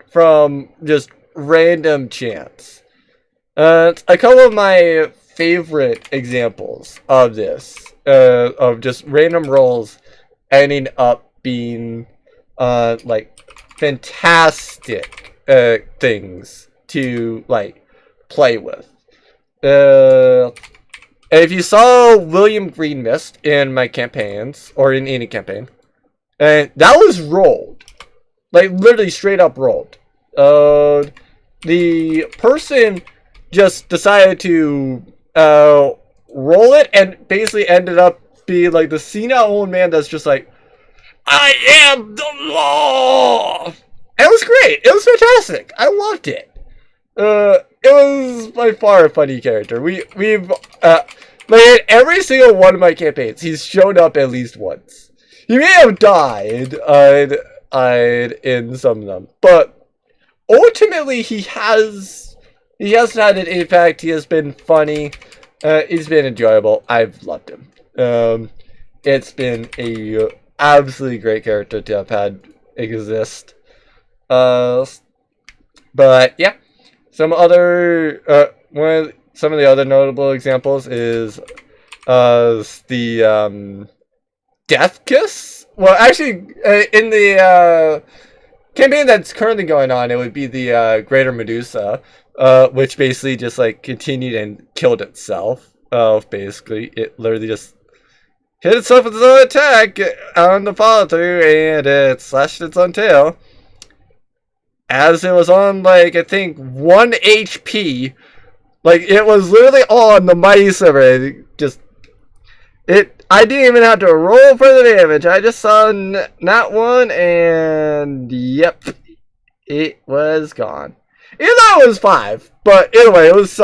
from just random chance. A couple of my favorite examples of this, of just random rolls ending up being like fantastic things to like play with. If you saw William Green Mist in my campaigns or in any campaign, and that was rolled, like literally straight up rolled. The person just decided to roll it and basically ended up being like the senile old man that's just like, I am the law. It was great. It was fantastic. I loved it. It was by far a funny character. We've like in every single one of my campaigns, he's shown up at least once. He may have died in some of them, but ultimately he has had an impact. He has been funny. He's been enjoyable. I've loved him. It's been a absolutely great character to have had exist. But yeah, some of the other notable examples is the Death Kiss. Well, actually, in the campaign that's currently going on, it would be the Greater Medusa, which basically just like continued and killed itself. Basically, it literally just hit itself with its own attack on the follow through, and it slashed its own tail. As it was on, like, I think 1 HP. Like, it was literally on the mighty server. I didn't even have to roll for the damage. I just saw not one, and yep, it was gone. Even though it was 5, but anyway, it was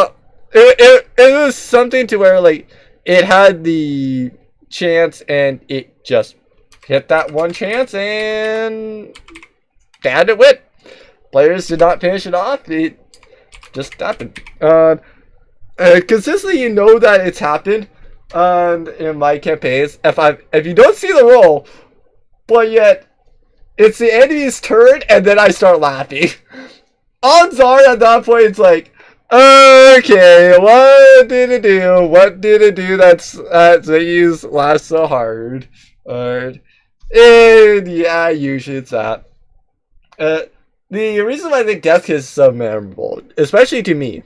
it was something to where like it had the chance, and it just hit that one chance, and bad it went. Players did not finish it off. It just happened. Consistently, you know that it's happened. In my campaigns, if you don't see the roll, but yet it's the enemy's turn, and then I start laughing. Odds are at that point it's like, okay, what did it do? What did it do that's you laugh so hard? And yeah, usually it's that. The reason why I think Death Kiss is so memorable, especially to me,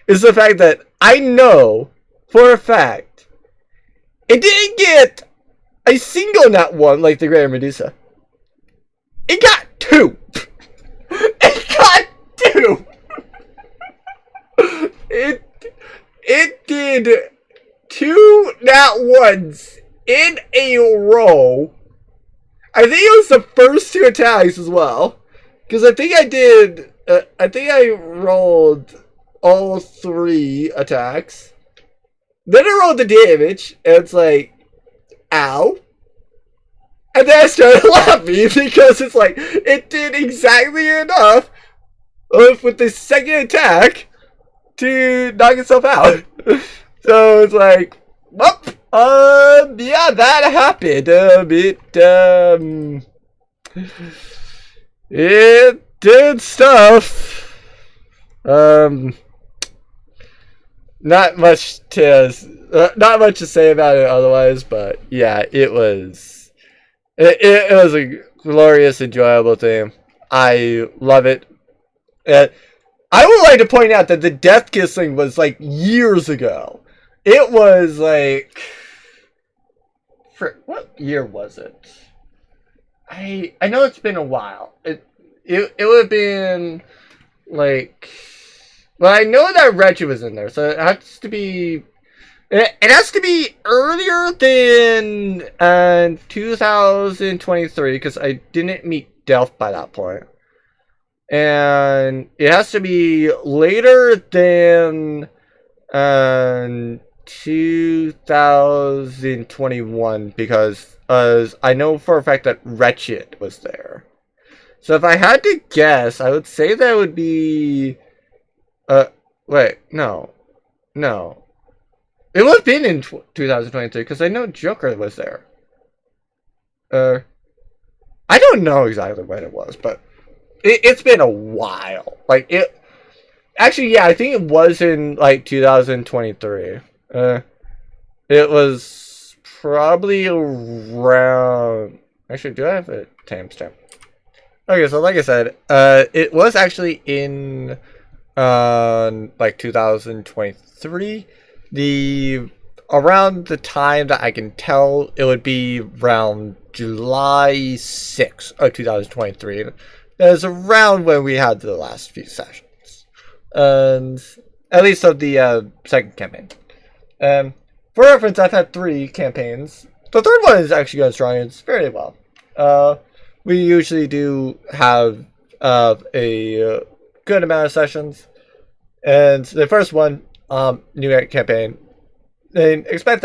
is the fact that I know for a fact it didn't get a single nat 1 like the Greater Medusa. It got 2. It got 2. It did 2 nat 1s in a row. I think it was the first 2 attacks as well. Because I think I rolled all 3 attacks. Then I rolled the damage, and it's like, ow. And then I started laughing because it's like, it did exactly enough with the second attack to knock itself out. So it's like, well, yeah, that happened. It did stuff. Not much to say about it otherwise, but yeah, it was a glorious, enjoyable thing. I love it. I would like to point out that the death kissing was like years ago. It was like, what year was it? I know it's been a while. It would have been like, well, I know that Reggie was in there, so it has to be. It has to be earlier than 2023 because I didn't meet Delph by that point. And it has to be later than 2021 because I know for a fact that Wretched was there. So if I had to guess, I would say that would be wait, no. It would have been in 2023 because I know Joker was there. I don't know exactly when it was, but it's been a while. Like it. Actually, yeah, I think it was in like 2023. It was probably around. Actually, do I have a timestamp? Okay, so like I said, it was actually in like 2023. Around the time that I can tell, it would be around July 6th of 2023. That was around when we had the last few sessions. And at least of the second campaign. For reference, I've had 3 campaigns. The third one is actually going strong. It's very well. We usually do have a good amount of sessions. And the first one, new campaign. And expect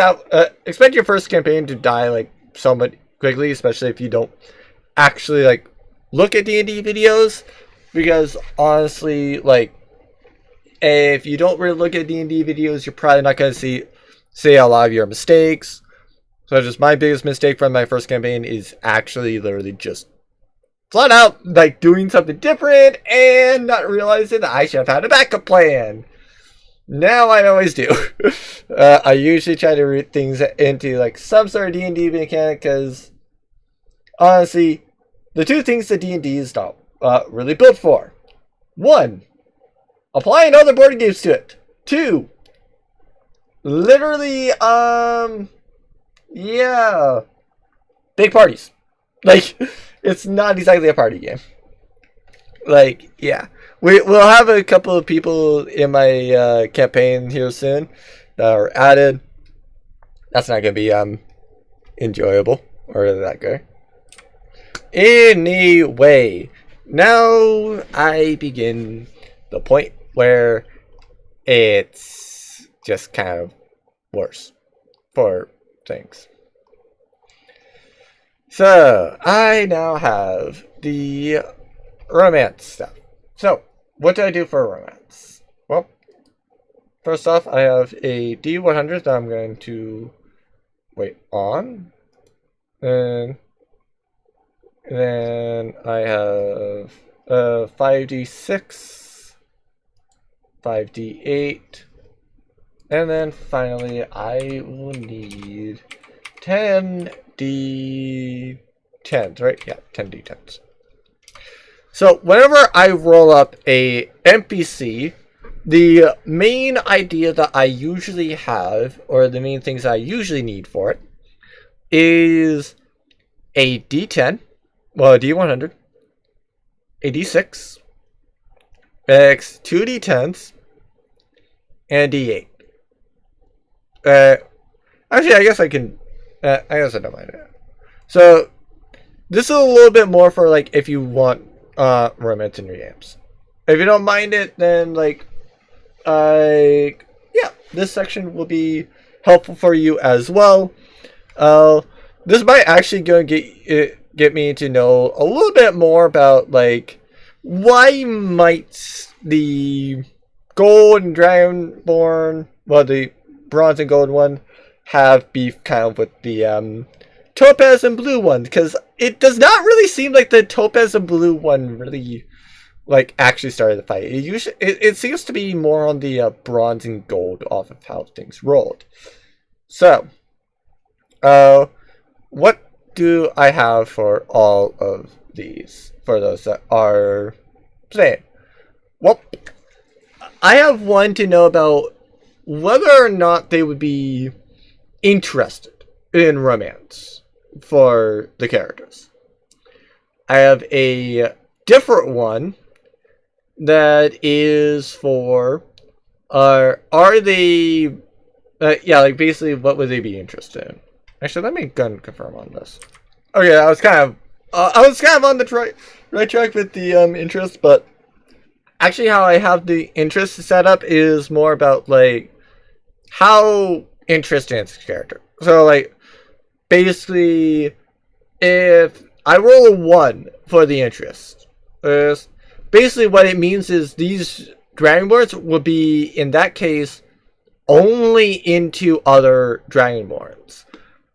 your first campaign to die like somewhat quickly, especially if you don't actually like look at D&D videos, because honestly, like if you don't really look at D&D videos, you're probably not going to see a lot of your mistakes. So just my biggest mistake from my first campaign is actually literally just flat out like doing something different and not realizing that I should have had a backup plan. Now I always do. I usually try to root things into like some sort of D&D mechanic because honestly, the 2 things that D&D is not really built for. 1, applying other board games to it. 2, literally, yeah, big parties. Like, it's not exactly a party game. Like, yeah. We'll have a couple of people in my campaign here soon that are added. That's not going to be enjoyable or that good. Anyway, now I begin the point where it's just kind of worse for things. So, I now have the romance stuff. So, what do I do for romance? Well, first off, I have a D100 that I'm going to wait on. And then I have 5d6, 5d8, and then finally I will need 10d10s, right? Yeah, 10d10s. So whenever I roll up a NPC, the main idea that I usually have, or the main things I usually need for it, is a D10, well, a D100, a D6, X 2D10s, and a D8. Actually, I guess I can. I guess I don't mind it. So this is a little bit more for like if you want romance in your games. If you don't mind it, then like, yeah, this section will be helpful for you as well. This might actually go and get me to know a little bit more about like why might the Gold and Dragonborn, well, the bronze and gold one have beef kind of with the topaz and blue one, because it does not really seem like the topaz and blue one really like actually started the fight. It seems to be more on the bronze and gold off of how things rolled. So, what do I have for all of these? For those that are playing, well, I have one to know about whether or not they would be interested in romance for the characters. I have a different one that is for are they yeah, like basically what would they be interested in? Actually, let me go and confirm on this. Okay, I was kind of on the right track with the interest, but actually how I have the interest set up is more about like how interesting is the character. So like basically if I roll a 1 for the interest, basically what it means is these Dragonborns will be, in that case, only into other Dragonborns.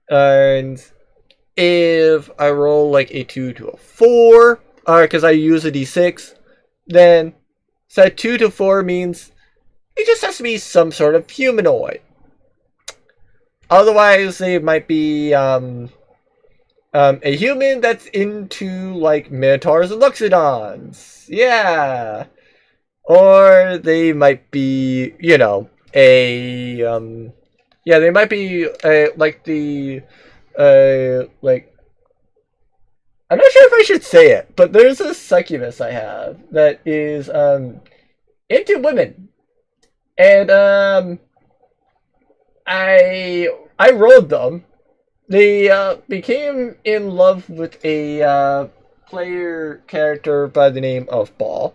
And if I roll like a 2 to a 4, because I use a d6, then set 2 to 4 means it just has to be some sort of humanoid. Otherwise, they might be a human that's into like minotaurs and loxodons. Yeah. Or they might be, you know, yeah, they might be like the like, I'm not sure if I should say it, but there's a succubus I have that is into women. And I rolled them. They became in love with a player character by the name of Ball.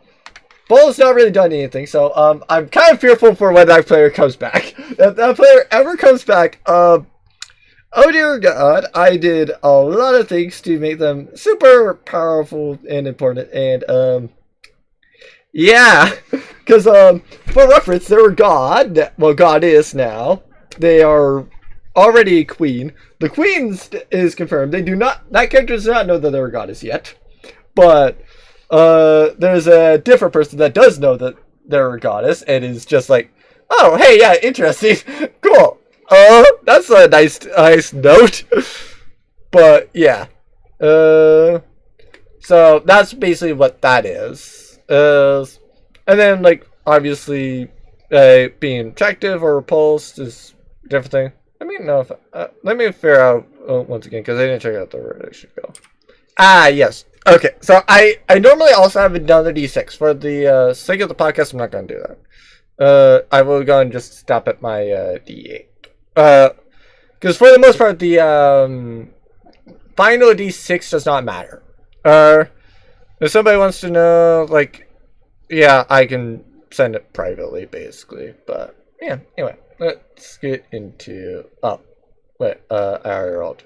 Ball's not really done anything, so I'm kind of fearful for when that player comes back. If that player ever comes back, oh dear God, I did a lot of things to make them super powerful and important, and yeah, because for reference, they're a god. Well, god is now. They are already a queen. The queen is confirmed. They do not. That character does not know that they're a goddess yet, but there's a different person that does know that they're a goddess and is just like, oh, hey, yeah, interesting, cool. That's a nice note. But yeah, so that's basically what that is. And then like obviously, being attractive or repulsed is a different thing. Let me know if let me figure out once again because I didn't check out the word I should go. Ah, yes. Okay, so I normally also have another d6 for the sake of the podcast. I'm not going to do that. I will go and just stop at my d8. Because for the most part, the final d6 does not matter. If somebody wants to know, like, yeah, I can send it privately, basically. But yeah, anyway, let's get into. Oh, wait, I already rolled.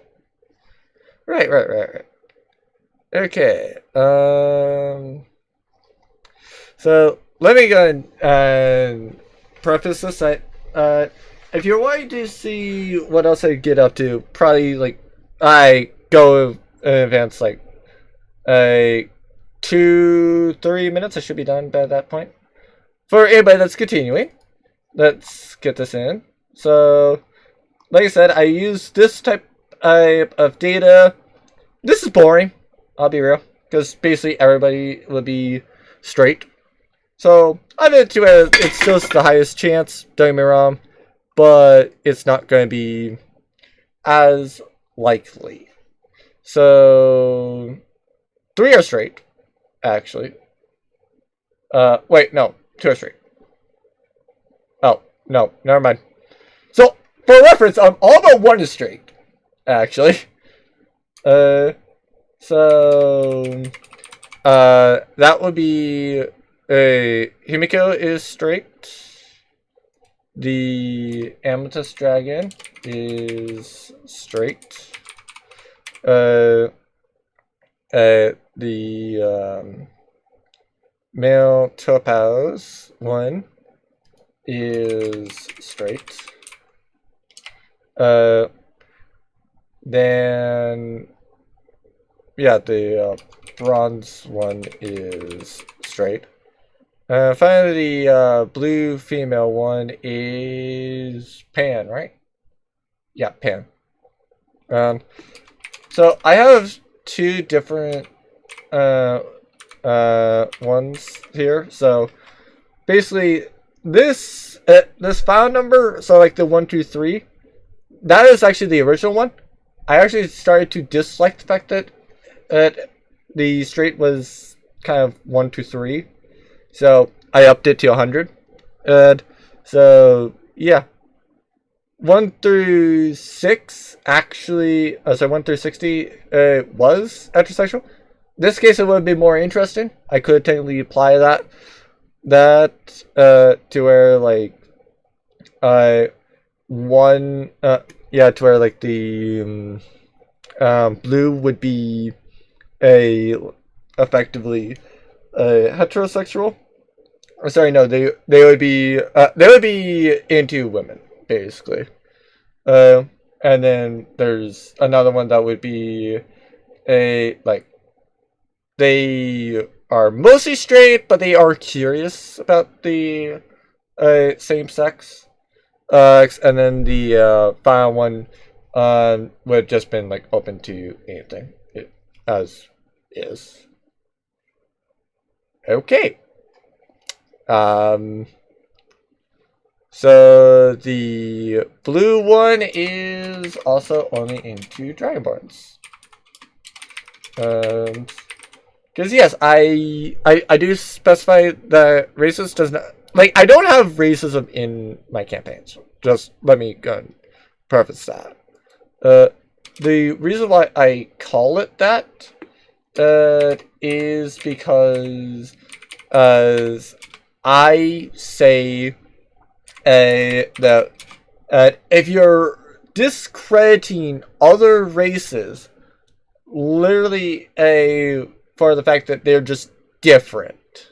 Right. Okay. So let me go and preface this. If you're wanting to see what else I get up to, probably like I go in advance like 2-3 minutes. I should be done by that point. For anybody that's continuing, let's get this in. So, like I said, I use this type of data. This is boring. I'll be real, because basically everybody will be straight. So I'm into it. It's still the highest chance. Don't get me wrong, but it's not going to be as likely. So 3 are straight, actually. Wait, no, 2 are straight. Oh no, never mind. So for reference, all but 1 is straight, actually. So, that would be Himiko is straight. The Amethyst Dragon is straight. The Male Topaz one is straight. Uh, then yeah, the bronze one is straight. Finally, the blue female one is pan, right? Yeah, pan. Um, so I have two different uh ones here. So basically, this file number, so like the 123, that is actually the original one. I actually started to dislike the fact that the straight was kind of 123, so I upped it to 100. And so yeah, 1 through 6 actually, sorry, 1 through 60 was heterosexual. In this case, it would be more interesting. I could technically apply that to where like one yeah, to where like the blue would be a effectively heterosexual. Or sorry, no, they would be into women basically. Uh, and then there's another one that would be a like they are mostly straight, but they are curious about the same sex. And then the final one would have just been like open to anything, as is. Okay. So the blue one is also only into Dragonborns. Because yes, I do specify that racist does not, like, I don't have racism in my campaigns. Just let me go and preface that. The reason why I call it that is because as I say that if you're discrediting other races, literally for the fact that they're just different,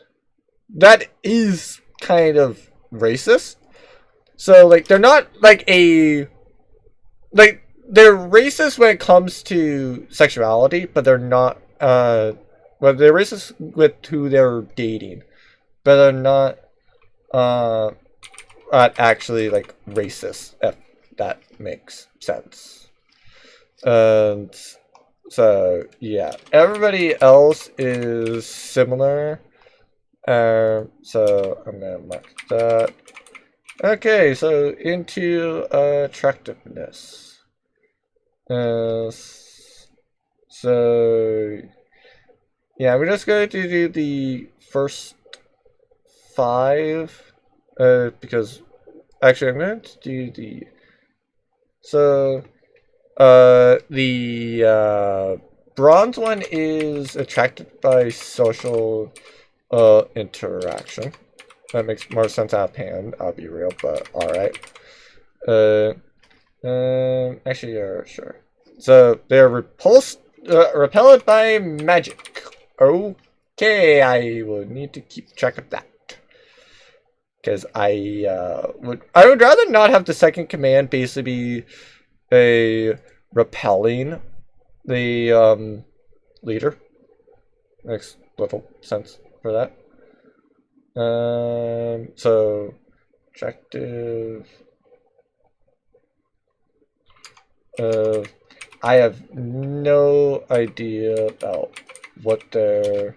that is kind of racist. So like they're not like they're racist when it comes to sexuality, but they're not well, they're racist with who they're dating, but they're not actually like racist, if that makes sense. And so yeah, everybody else is similar. So I'm gonna mark that. Okay, so into attractiveness. So yeah, we're just going to do the first 5, because actually I'm going to do the the bronze one is attracted by social interaction. That makes more sense out of hand, I'll be real, but alright. Actually, sure. So they're repelled by magic. Okay, I will need to keep track of that. Because I would rather not have the second command basically be a repelling the leader. Makes little sense for that. So objective. I have no idea about what their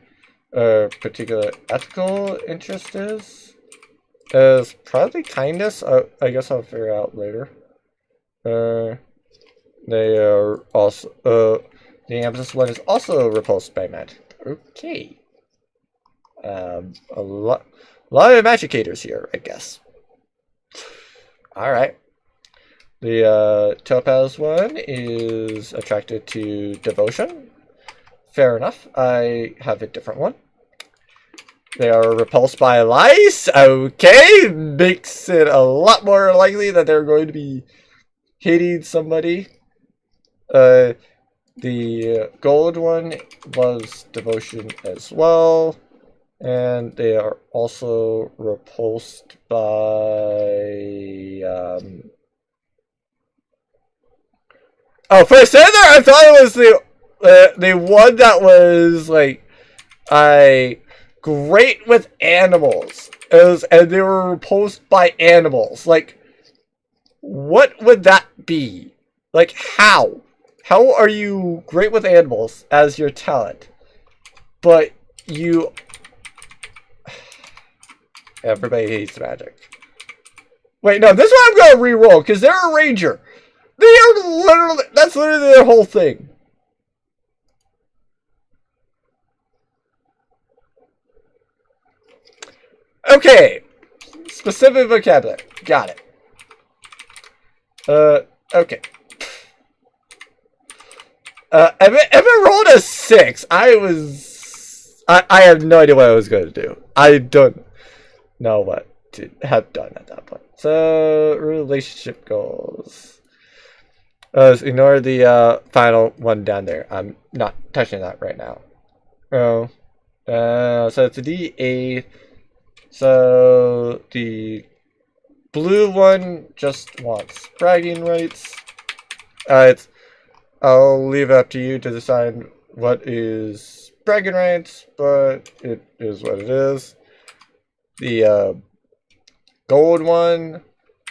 particular ethical interest is. Is probably kindness. I guess I'll figure out later. They are also the Amethyst one is also repulsed by magic. Okay. A lot of magicators here, I guess. All right. The Topaz one is attracted to devotion. Fair enough. I have a different one. They are repulsed by lice. Okay, makes it a lot more likely that they're going to be hating somebody. The gold one was devotion as well. And they are also repulsed by Oh, for a second there, I thought it was the one that was like great with animals. It was, and they were repulsed by animals. Like, what would that be? Like, how? How are you great with animals as your talent, but you... Everybody hates magic. Wait, no, this one I'm going to re-roll, because they're a ranger. They are literally... That's literally their whole thing. Okay. Specific vocabulary. Got it. Okay. If it rolled a 6, I have no idea what I was going to do. I don't know what to have done at that point. So, relationship goals. So ignore the final one down there. I'm not touching that right now. Oh. So it's a D8. So the blue one just wants bragging rights. I'll leave it up to you to decide what is bragging rights, but it is what it is. The gold one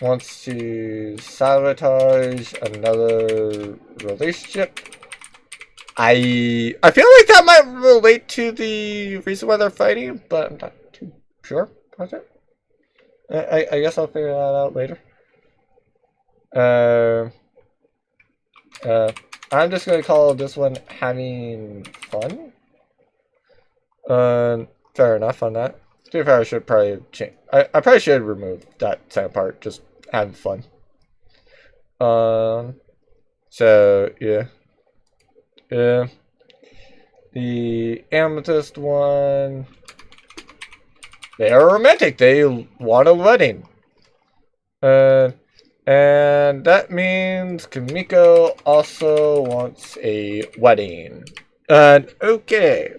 wants to sabotage another relationship. I feel like that might relate to the reason why they're fighting, but I'm not too sure about it. I guess I'll figure that out later. I'm just gonna call this one having fun. Fair enough on that. To be fair, I should probably change. I probably should remove that second part. Just having fun. So yeah. The amethyst one. They are romantic. They want a wedding. And that means Kamiko also wants a wedding. Okay.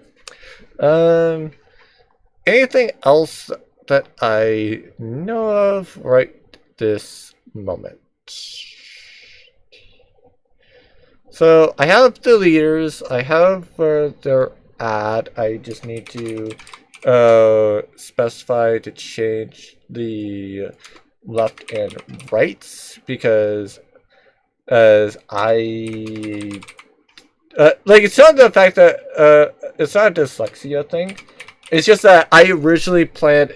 Anything else that I know of right this moment? So I have the leaders. I have where they're at. I just need to specify to change the left and rights, because as I like, it's not the fact that it's not a dyslexia thing. It's just that I originally planned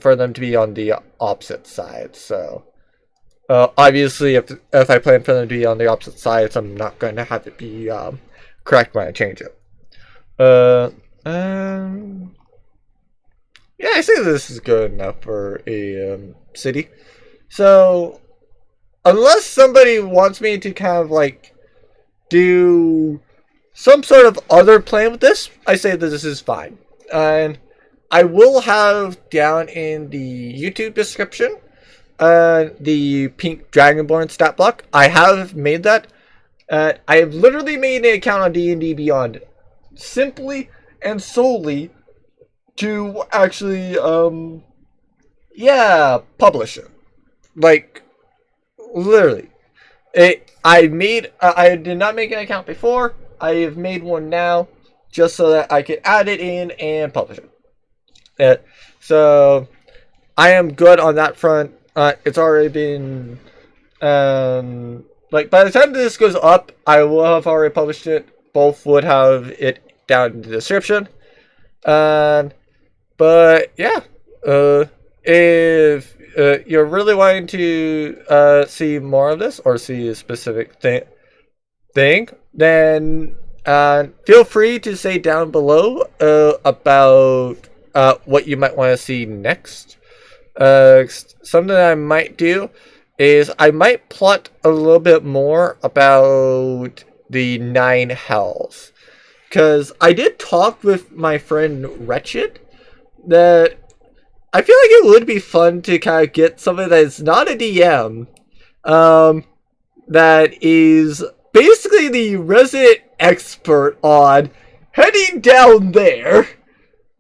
for them to be on the opposite side. So obviously, if I plan for them to be on the opposite sides, I'm not going to have it be correct when I change it. Yeah, I think this is good enough for a city. So, unless somebody wants me to kind of like do some sort of other plan with this, I say that this is fine. And I will have down in the YouTube description the pink Dragonborn stat block. I have made that. I have literally made an account on D&D Beyond simply and solely to actually publish it. Like, literally. I did not make an account before. I have made one now just so that I could add it in and publish it. So I am good on that front. It's already been like, by the time this goes up, I will have already published it. Both would have it down in the description. But yeah, if you're really wanting to see more of this or see a specific thing, then feel free to say down below about what you might want to see next. Something I might do is I might plot a little bit more about the 9 hells, because I did talk with my friend Wretched that I feel like it would be fun to kind of get something that is not a DM, that is basically the resident expert on heading down there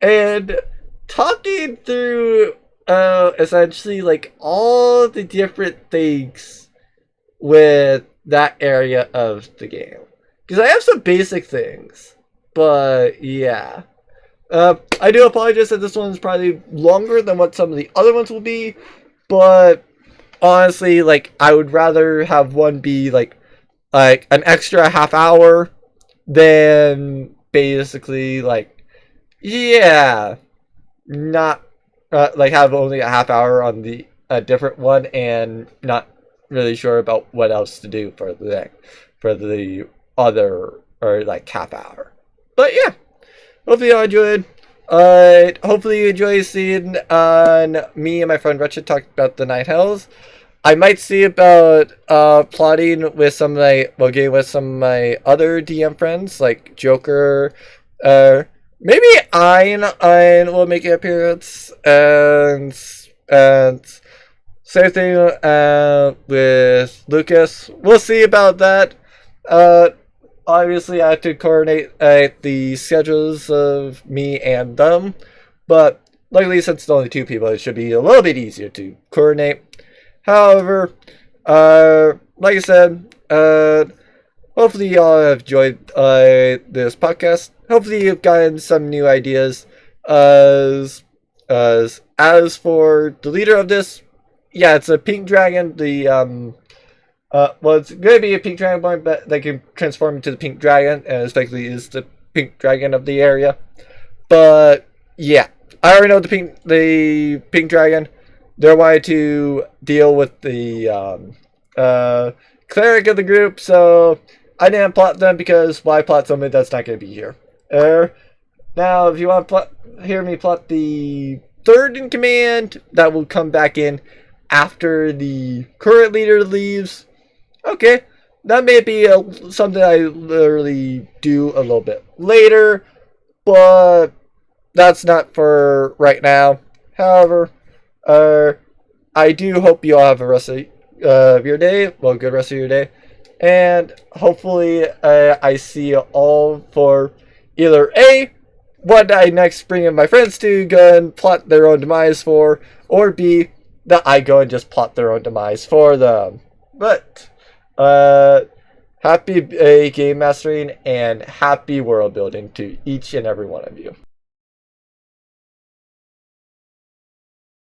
and talking through essentially like all the different things with that area of the game. Because I have some basic things. But yeah. I do apologize that this one's probably longer than what some of the other ones will be. But honestly, like, I would rather have one be like an extra half hour than basically like, yeah, not like have only a half hour on the a different one and not really sure about what else to do for the other or like half hour. But yeah, hopefully you all enjoyed. Hopefully you enjoy seeing me and my friend Richard talk about the Nine Hells. I might see about plotting with some of my game with some of my other DM friends like Joker. Maybe Ein will make an appearance, and same thing with Lucas. We'll see about that. Obviously, I have to coordinate the schedules of me and them, but luckily, since it's only two people, it should be a little bit easier to coordinate. However, like I said, hopefully y'all have enjoyed this podcast. Hopefully you've gotten some new ideas. As for the leader of this, yeah, it's a pink dragon. Well, it's going to be a pink dragon born, but they can transform into the pink dragon, and effectively is the pink dragon of the area. But yeah, I already know the pink dragon. They're wanting to deal with the cleric of the group, so I didn't plot them because why plot somebody that's not going to be here? Now, if you want to hear me plot the third in command, that will come back in after the current leader leaves. Okay, that may be something I literally do a little bit later, but that's not for right now. However, I do hope you all have a rest of your day. Well, good rest of your day. And hopefully I see you all for either A, what I next bring in my friends to go and plot their own demise for, or B, that I go and just plot their own demise for them. But, happy game mastering and happy world building to each and every one of you.